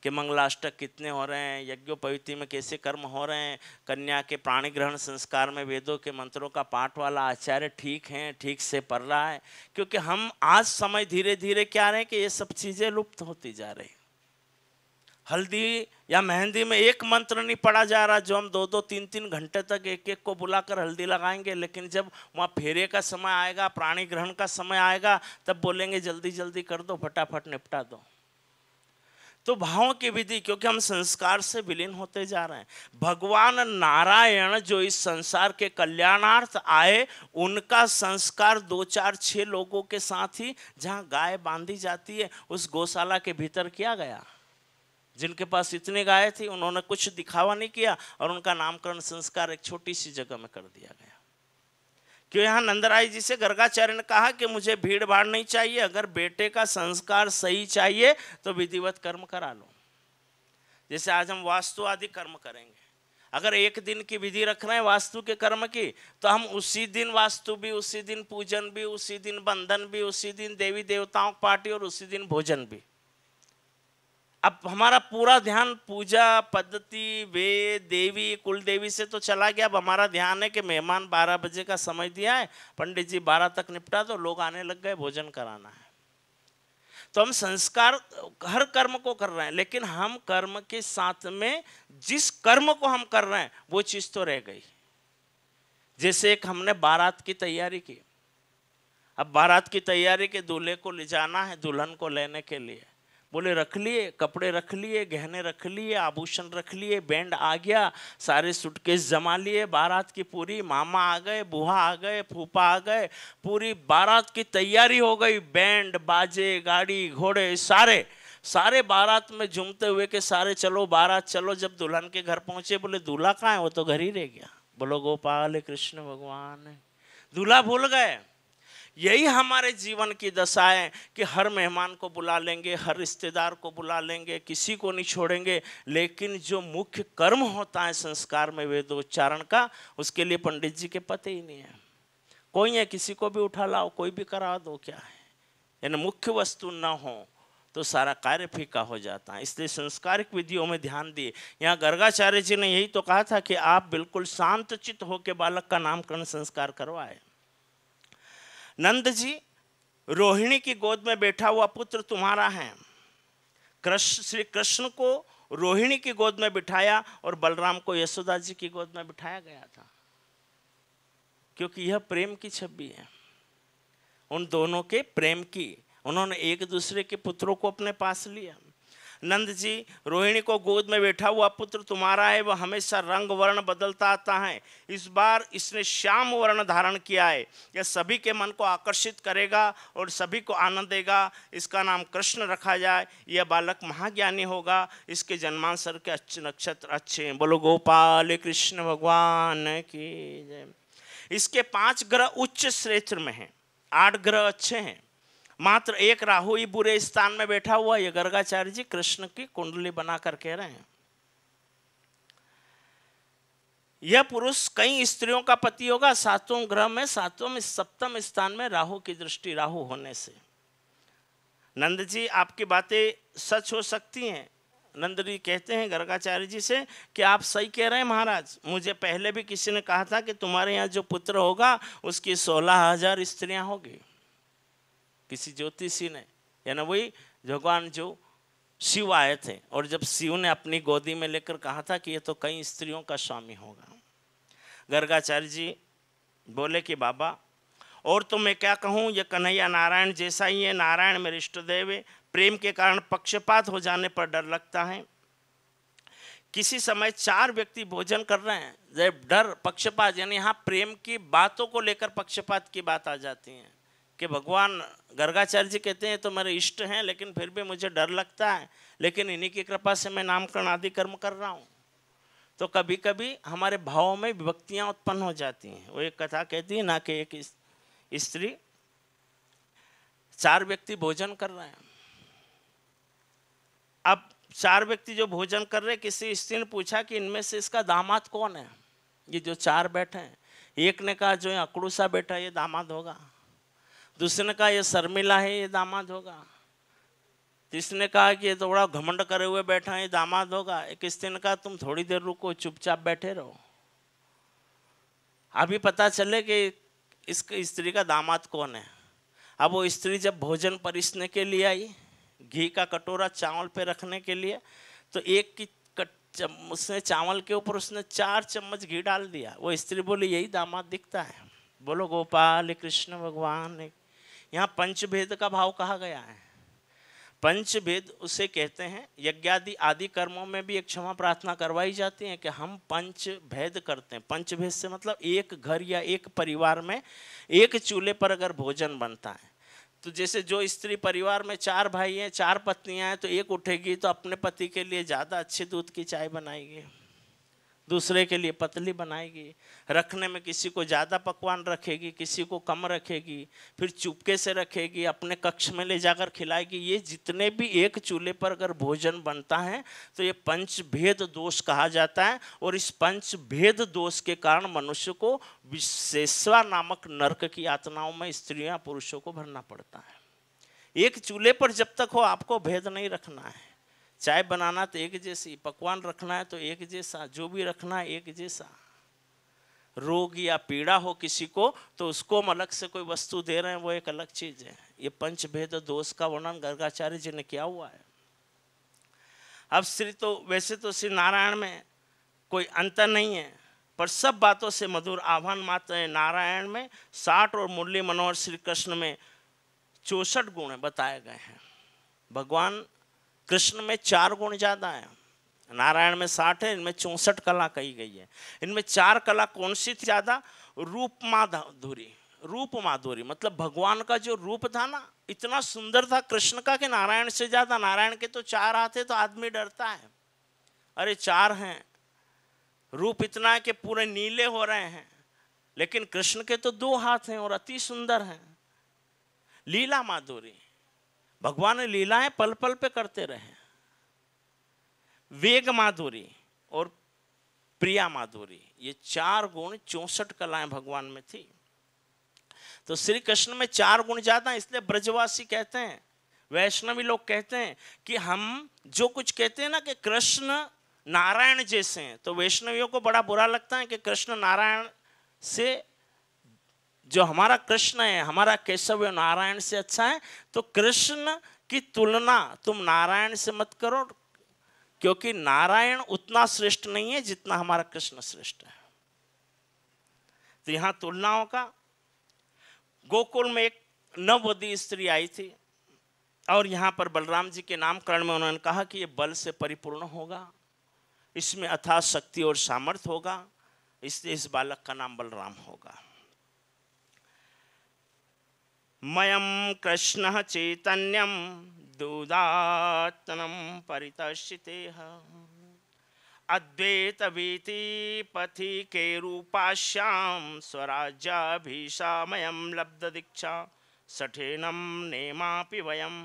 कि मंगलाष्टक कितने हो रहे हैं, यज्ञोपवीति में कैसे कर्म हो रहे हैं, कन्या के प्राणी ग्रहण संस्कार में वेदों के मंत्रों का पाठ वाला आचार्य ठीक हैं, ठीक से पढ़ रहा है। क्योंकि हम आज समय धीरे धीरे क्या रहे हैं कि ये सब चीज़ें लुप्त होती जा रही। हल्दी या मेहंदी में एक मंत्र नहीं पढ़ा जा रहा जो हम 2-2, 3-3 घंटे तक एक एक को बुलाकर हल्दी लगाएंगे। लेकिन जब वहाँ फेरे का समय आएगा, प्राणी ग्रहण का समय आएगा, तब बोलेंगे जल्दी जल्दी कर दो, फटाफट निपटा दो। तो भावों की विधि, क्योंकि हम संस्कार से विलीन होते जा रहे हैं। भगवान नारायण जो इस संसार के कल्याणार्थ आए, उनका संस्कार 2, 4, 6 लोगों के साथ ही जहाँ गाय बांधी जाती है उस गौशाला के भीतर किया गया। जिनके पास इतनी गाय थी उन्होंने कुछ दिखावा नहीं किया और उनका नामकरण संस्कार एक छोटी सी जगह में कर दिया गया। क्यों? यहाँ नंदराय जी से गर्गाचार्य ने कहा कि मुझे भीड़ भाड़ नहीं चाहिए, अगर बेटे का संस्कार सही चाहिए तो विधिवत कर्म करा लो। जैसे आज हम वास्तु आदि कर्म करेंगे, अगर एक दिन की विधि रख रहे हैं वास्तु के कर्म की, तो हम उसी दिन वास्तु भी, उसी दिन पूजन भी, उसी दिन बंधन भी, उसी दिन देवी देवताओं की पार्टी और उसी दिन भोजन भी। अब हमारा पूरा ध्यान पूजा पद्धति, वेद, देवी, कुल देवी से तो चला गया। अब हमारा ध्यान है कि मेहमान 12 बजे का समय दिया है, पंडित जी 12 तक निपटा दो, लोग आने लग गए, भोजन कराना है। तो हम संस्कार हर कर्म को कर रहे हैं, लेकिन हम कर्म के साथ में जिस कर्म को हम कर रहे हैं वो चीज़ तो रह गई। जैसे एक हमने बारात की तैयारी की, अब बारात की तैयारी के दूल्हे को ले जाना है दुल्हन को लेने के लिए, बोले रख लिए, कपड़े रख लिए, गहने रख लिए, आभूषण रख लिए, बैंड आ गया, सारे सूटकेस जमा लिए, बारात की पूरी, मामा आ गए, बुआ आ गए, फूफा आ गए, पूरी बारात की तैयारी हो गई, बैंड बाजे, गाड़ी घोड़े, सारे सारे बारात में झूमते हुए के सारे चलो बारात चलो। जब दुल्हन के घर पहुंचे बोले दूल्हा कहाँ है, वो तो घर ही रह गया। बोलो गोपाल कृष्ण भगवान, दूल्हा भूल गए। यही हमारे जीवन की दशा है कि हर मेहमान को बुला लेंगे, हर रिश्तेदार को बुला लेंगे, किसी को नहीं छोड़ेंगे, लेकिन जो मुख्य कर्म होता है संस्कार में वेदोच्चारण का, उसके लिए पंडित जी के पते ही नहीं है। कोई है किसी को भी उठा लाओ, कोई भी करा दो, क्या है, यानी मुख्य वस्तु न हो तो सारा कार्य फीका हो जाता है। इसलिए संस्कारिक विधियों में ध्यान दिए। यहाँ गर्गाचार्य जी ने यही तो कहा था कि आप बिल्कुल शांत चित्त होकर बालक का नामकरण संस्कार करवाए। नंद जी, रोहिणी की गोद में बैठा हुआ पुत्र तुम्हारा है। श्री कृष्ण को रोहिणी की गोद में बिठाया और बलराम को यशोदा जी की गोद में बिठाया गया था, क्योंकि यह प्रेम की छवि है, उन दोनों के प्रेम की। उन्होंने एक दूसरे के पुत्रों को अपने पास लिया। नंद जी, रोहिणी को गोद में बैठा हुआ पुत्र तुम्हारा है, वह हमेशा रंग वर्ण बदलता आता है। इस बार इसने श्याम वर्ण धारण किया है। यह सभी के मन को आकर्षित करेगा और सभी को आनंद देगा। इसका नाम कृष्ण रखा जाए। यह बालक महाज्ञानी होगा। इसके जन्मांतर के अच्छे नक्षत्र अच्छे हैं। बोलो गोपाल कृष्ण भगवान की जय। इसके 5 ग्रह उच्च श्रेष्ठ में हैं, 8 ग्रह अच्छे हैं, मात्र एक राहु ही बुरे स्थान में बैठा हुआ। ये गर्गाचार्य जी कृष्ण की कुंडली बनाकर कह रहे हैं। यह पुरुष कई स्त्रियों का पति होगा। 7वें ग्रह में 7वें सप्तम स्थान में राहु की दृष्टि, राहु होने से। नंद जी, आपकी बातें सच हो सकती हैं। नंद जी कहते हैं गर्गाचार्य जी से कि आप सही कह रहे हैं महाराज, मुझे पहले भी किसी ने कहा था कि तुम्हारे यहाँ जो पुत्र होगा उसकी 16,000 स्त्रियां होगी। किसी ज्योतिषी ने, यानी वही भगवान जो शिव आए थे, और जब शिव ने अपनी गोदी में लेकर कहा था कि ये तो कई स्त्रियों का स्वामी होगा। गर्गाचार्य जी बोले कि बाबा और तो मैं क्या कहूँ, ये कन्हैया नारायण जैसा ही है, नारायण मेरे इष्ट देव है। प्रेम के कारण पक्षपात हो जाने पर डर लगता है। किसी समय 4 व्यक्ति भोजन कर रहे हैं, जब डर पक्षपात, यानी यहाँ प्रेम की बातों को लेकर पक्षपात की बात आ जाती है कि भगवान गर्गाचार्य जी कहते हैं तो मेरे इष्ट हैं, लेकिन फिर भी मुझे डर लगता है, लेकिन इन्हीं की कृपा से मैं नामकरण आदि कर्म कर रहा हूँ। तो कभी कभी हमारे भावों में विभक्तियाँ उत्पन्न हो जाती हैं। वो एक कथा कहती है ना कि एक स्त्री, 4 व्यक्ति भोजन कर रहे हैं। अब 4 व्यक्ति जो भोजन कर रहे, किसी स्त्री ने पूछा कि इनमें से इसका दामाद कौन है। ये जो 4 बैठे हैं, एक ने कहा जो अकड़ू सा बैठा ये दामाद होगा, दूसरे ने कहा ये शर्मिला है ये दामाद होगा, तीसरे ने कहा कि ये तो बड़ा घमंड करे हुए बैठा है ये दामाद होगा। एक स्त्री ने कहा तुम थोड़ी देर रुको, चुपचाप बैठे रहो, अभी पता चले कि इस स्त्री का दामाद कौन है। अब वो स्त्री जब भोजन परिसने के लिए आई, घी का कटोरा चावल पे रखने के लिए, तो एक की उसने चावल के ऊपर उसने 4 चम्मच घी डाल दिया। वो स्त्री बोली यही दामाद दिखता है। बोलो गोपाल कृष्ण भगवान। यहाँ पंचभेद का भाव कहा गया है। पंचभेद उसे कहते हैं। यज्ञादि आदि कर्मों में भी एक क्षमा प्रार्थना करवाई जाती है कि हम पंचभेद करते हैं। पंचभेद से मतलब एक घर या एक परिवार में एक चूल्हे पर अगर भोजन बनता है, तो जैसे जो स्त्री परिवार में 4 भाई हैं, 4 पत्नियां हैं, तो एक उठेगी तो अपने पति के लिए ज़्यादा अच्छे दूध की चाय बनाएगी, दूसरे के लिए पतली बनाएगी, रखने में किसी को ज़्यादा पकवान रखेगी, किसी को कम रखेगी, फिर चुपके से रखेगी, अपने कक्ष में ले जाकर खिलाएगी। ये जितने भी एक चूल्हे पर अगर भोजन बनता है तो ये पंचभेद दोष कहा जाता है। और इस पंचभेद दोष के कारण मनुष्य को विशेषवा नामक नरक की यातनाओं में स्त्रियां पुरुषों को भरना पड़ता है। एक चूल्हे पर जब तक हो आपको भेद नहीं रखना है। चाय बनाना तो एक जैसी, पकवान रखना है तो एक जैसा, जो भी रखना है एक जैसा। रोग या पीड़ा हो किसी को तो उसको हम अलग से कोई वस्तु दे रहे हैं, वो एक अलग चीज है। ये पंचभेद दोष का वर्णन गर्गाचार्य जी ने किया हुआ है। अब वैसे तो श्री नारायण में कोई अंतर नहीं है, पर सब बातों से मधुर आह्वान मात्र है। नारायण में 60 और मुरली मनोहर श्री कृष्ण में 64 गुण बताए गए हैं। भगवान कृष्ण में 4 गुण ज्यादा है, नारायण में 60 है, इनमें 64 कला कही गई है। इनमें 4 कला कौन सी थी ज्यादा? रूप माधुरी। रूप माधुरी मतलब भगवान का जो रूप था ना, इतना सुंदर था कृष्ण का कि नारायण से ज्यादा। नारायण के तो 4 हाथ है तो आदमी डरता है, अरे 4 हैं। रूप इतना है कि पूरे नीले हो रहे हैं, लेकिन कृष्ण के तो 2 हाथ हैं और अति सुंदर हैं। लीला माधुरी, भगवान ने लीलाएं पल पल पे करते रहे। वेग माधुरी और प्रिया माधुरी, ये 4 गुण 64 कलाएं भगवान में थी। तो श्री कृष्ण में 4 गुण ज्यादा, इसलिए ब्रजवासी कहते हैं, वैष्णवी लोग कहते हैं कि हम जो कुछ कहते हैं ना कि कृष्ण नारायण जैसे हैं, तो वैष्णवियों को बड़ा बुरा लगता है कि कृष्ण नारायण से, जो हमारा कृष्ण है, हमारा केशव नारायण से अच्छा है, तो कृष्ण की तुलना तुम नारायण से मत करो, क्योंकि नारायण उतना श्रेष्ठ नहीं है जितना हमारा कृष्ण श्रेष्ठ है। तो यहां तुलनाओं का, गोकुल में एक नववधी स्त्री आई थी और यहाँ पर बलराम जी के नामकरण में उन्होंने कहा कि ये बल से परिपूर्ण होगा, इसमें अथाह शक्ति और सामर्थ्य होगा, इसलिए इस बालक का नाम बलराम होगा। मयम कृष्ण चैतन्यम दूदात्तनम परितर्शितेह अद्वैत वीति पथि के रूपाश्याम स्वराज्याभिषामयम लब्ध दीक्षा सठेनम नेमापि वयम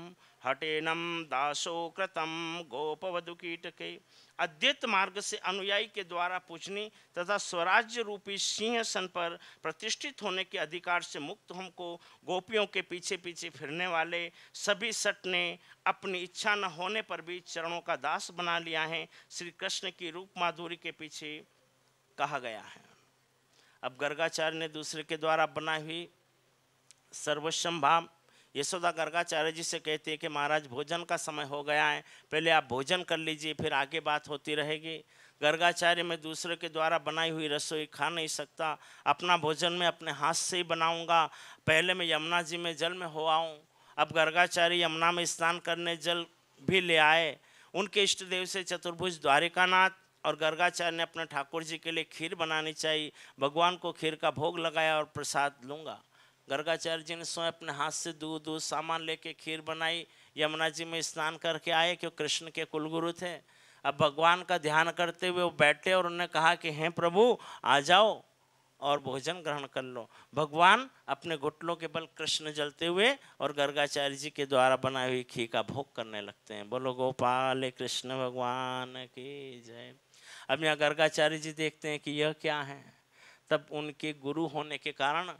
हटेनम दासो कृतम गोपवधु कीटके। अद्वैत मार्ग से अनुयायी के द्वारा पूजनी तथा स्वराज्य रूपी सिंहासन पर प्रतिष्ठित होने के अधिकार से मुक्त हमको गोपियों के पीछे पीछे फिरने वाले सभी सट ने अपनी इच्छा न होने पर भी चरणों का दास बना लिया है, श्री कृष्ण की रूप माधुरी के पीछे कहा गया है। अब गर्गाचार्य ने दूसरे के द्वारा बनाई हुई सर्वसंभा यशोदा गर्गाचार्य जी से कहती है कि महाराज भोजन का समय हो गया है, पहले आप भोजन कर लीजिए, फिर आगे बात होती रहेगी। गर्गाचार्य मैं दूसरे के द्वारा बनाई हुई रसोई खा नहीं सकता, अपना भोजन मैं अपने हाथ से ही बनाऊंगा, पहले मैं यमुना जी में जल में हो आऊँ। अब गर्गाचार्य यमुना में स्नान करने जल भी ले आए, उनके इष्ट देव से चतुर्भुज द्वारिकानाथ और गर्गाचार्य ने अपने ठाकुर जी के लिए खीर बनानी चाहिए, भगवान को खीर का भोग लगाया और प्रसाद लूँगा। गर्गाचार्य जी ने स्वयं अपने हाथ से दूध सामान लेके खीर बनाई, यमुना जी में स्नान करके आए, क्यों कृष्ण के कुलगुरु थे। अब भगवान का ध्यान करते हुए वो बैठे और उन्होंने कहा कि हे प्रभु आ जाओ और भोजन ग्रहण कर लो। भगवान अपने घुटनों के बल कृष्ण जलते हुए और गर्गाचार्य जी के द्वारा बनाई हुई खीर का भोग करने लगते हैं। बोलो गोपाल कृष्ण भगवान की जय। अब यहाँ गर्गाचार्य जी देखते हैं कि यह क्या है, तब उनके गुरु होने के कारण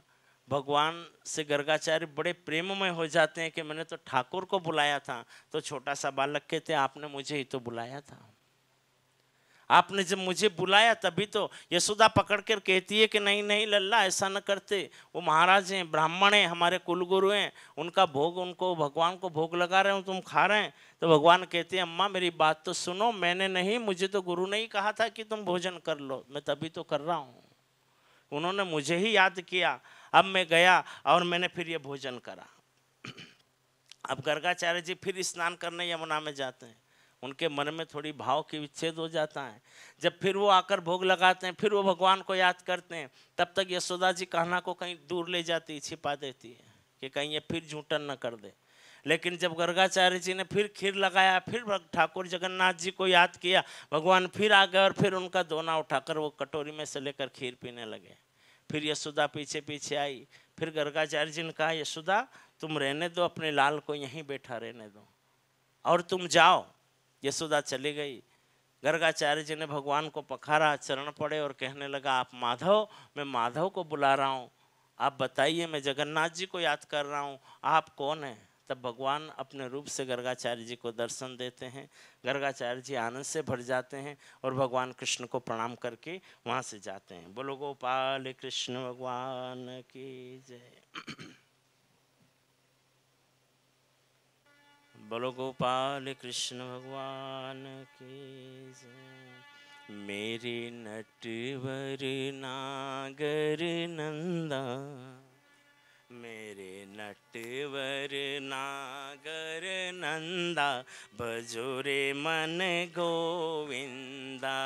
भगवान से गर्गाचार्य बड़े प्रेममय हो जाते हैं कि मैंने तो ठाकुर को बुलाया था, तो छोटा सा बालक कहते आपने मुझे ही तो बुलाया था, आपने जब मुझे बुलाया तभी तो। यशोदा पकड़ कर कहती है कि नहीं नहीं लल्ला ऐसा न करते, वो महाराज हैं, ब्राह्मण हैं, हमारे कुलगुरु हैं, उनका भोग, उनको भगवान को भोग लगा रहे हो, तुम खा रहे हैं। तो भगवान कहते हैं अम्मा मेरी बात तो सुनो, मैंने नहीं, मुझे तो गुरु ने ही कहा था कि तुम भोजन कर लो, मैं तभी तो कर रहा हूँ, उन्होंने मुझे ही याद किया, अब मैं गया और मैंने फिर ये भोजन करा। अब गर्गाचार्य जी फिर स्नान करने यमुना में जाते हैं, उनके मन में थोड़ी भाव की विच्छेद हो जाता है। जब फिर वो आकर भोग लगाते हैं, फिर वो भगवान को याद करते हैं, तब तक यशोदा जी कान्हा को कहीं दूर ले जाती है, छिपा देती है कि कहीं ये फिर झूठन न कर दे। लेकिन जब गर्गाचार्य जी ने फिर खीर लगाया, फिर ठाकुर जगन्नाथ जी को याद किया, भगवान फिर आ गए और फिर उनका दोना उठाकर वो कटोरी में से लेकर खीर पीने लगे। फिर यशोदा पीछे पीछे आई, फिर गर्गाचार्य जी ने कहा यशोदा तुम रहने दो, अपने लाल को यहीं बैठा रहने दो और तुम जाओ। यशोदा चली गई। गर्गाचार्य जी ने भगवान को पखारा, चरण पड़े और कहने लगा आप माधव, मैं माधव को बुला रहा हूँ, आप बताइए, मैं जगन्नाथ जी को याद कर रहा हूँ, आप कौन हैं। तब भगवान अपने रूप से गर्गाचार्य जी को दर्शन देते हैं। गर्गाचार्य जी आनंद से भर जाते हैं और भगवान कृष्ण को प्रणाम करके वहाँ से जाते हैं। बोलो गोपाल कृष्ण भगवान की जय। बोलो गोपाल कृष्ण भगवान की जय। मेरे नटवर नागर नंदा मेरे नटवर नागर नंदा, बजोरे मन गोविंदा।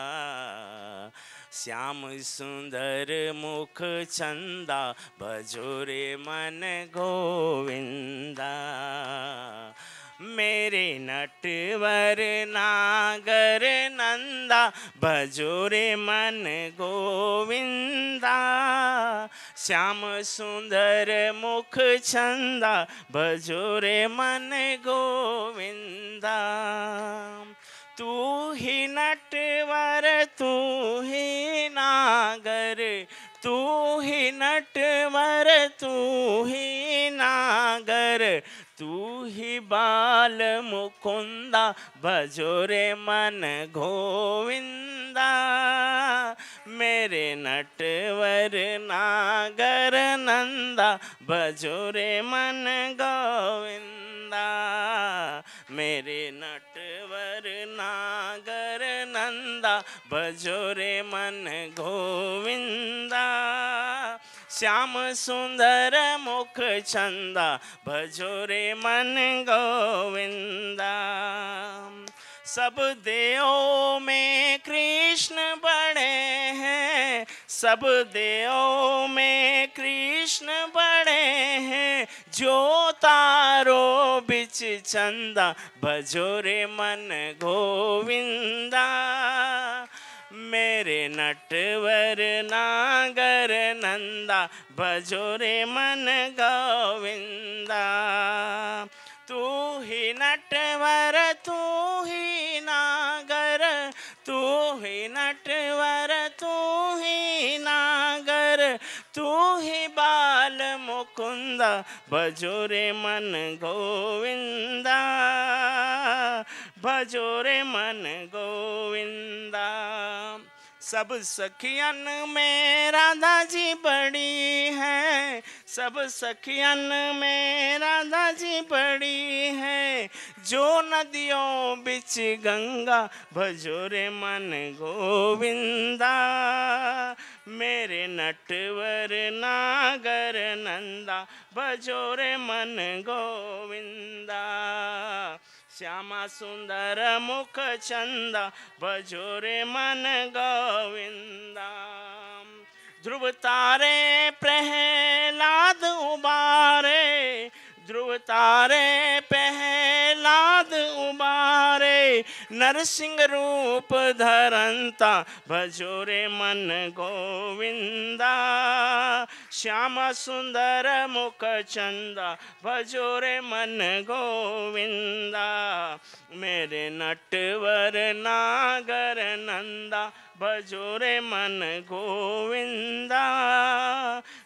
श्याम सुंदर मुख चंदा, बजोरे मन गोविंदा। मेरे नटवर नागर नंदा, बजोरे मन गोविंदा। श्याम सुंदर मुख चंदा, बजोरे मन गोविंदा। तू ही नटवर तू ही नागर, तू ही नटवर तू ही नागर। तू ही बाल मुकुंदा, बजोरे मन गोविंदा। मेरे नटवर नागर नंदा, बजोरे मन गोविंदा। मेरे नटवर नागर नंदा, बजोरे मन गोविंदा। श्याम सुंदर मुख चंदा, बजोरे मन गोविंदा। सब देवों में कृष्ण बड़े हैं, सब देवों में कृष्ण बड़े हैं। जो तारो बिच चंदा, बजोरे मन गोविंदा। मेरे नटवर नागर नंदा, बजोरे मन गोविंदा। तू ही नटवर तू ही नागर, तू ही नटवर तू ही नागर। तू ही बाल मुकुंदा, बजोरे मन गोविंदा। बजोरे मन गोविंदा। सब सखियन में राधा जी बड़ी है, सब सखियन में राधा जी बड़ी है। जो नदियों बिच गंगा, बजोरे मन गोविंदा। मेरे नटवर नागर नंदा, बजोरे मन गोविंदा। श्यामा सुंदर मुख चंदा, बजोरे मन गोविंदा। ध्रुव तारे प्रहलाद उबारे, ध्रुव तारे प्रहलाद उबारे। नरसिंह रूप धरंता, बजोरे मन गोविंदा। श्यामा सुंदर मुख चंदा, बजोरे मन गोविंदा। मेरे नटवर नागर नंदा, बजोरे मन गोविंदा।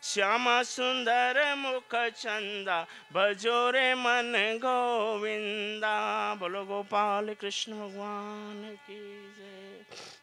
श्यामा सुंदर मुख चंदा, बजोरे मन गोविंदा। बोलो गोपाल कृष्ण भगवान की जय।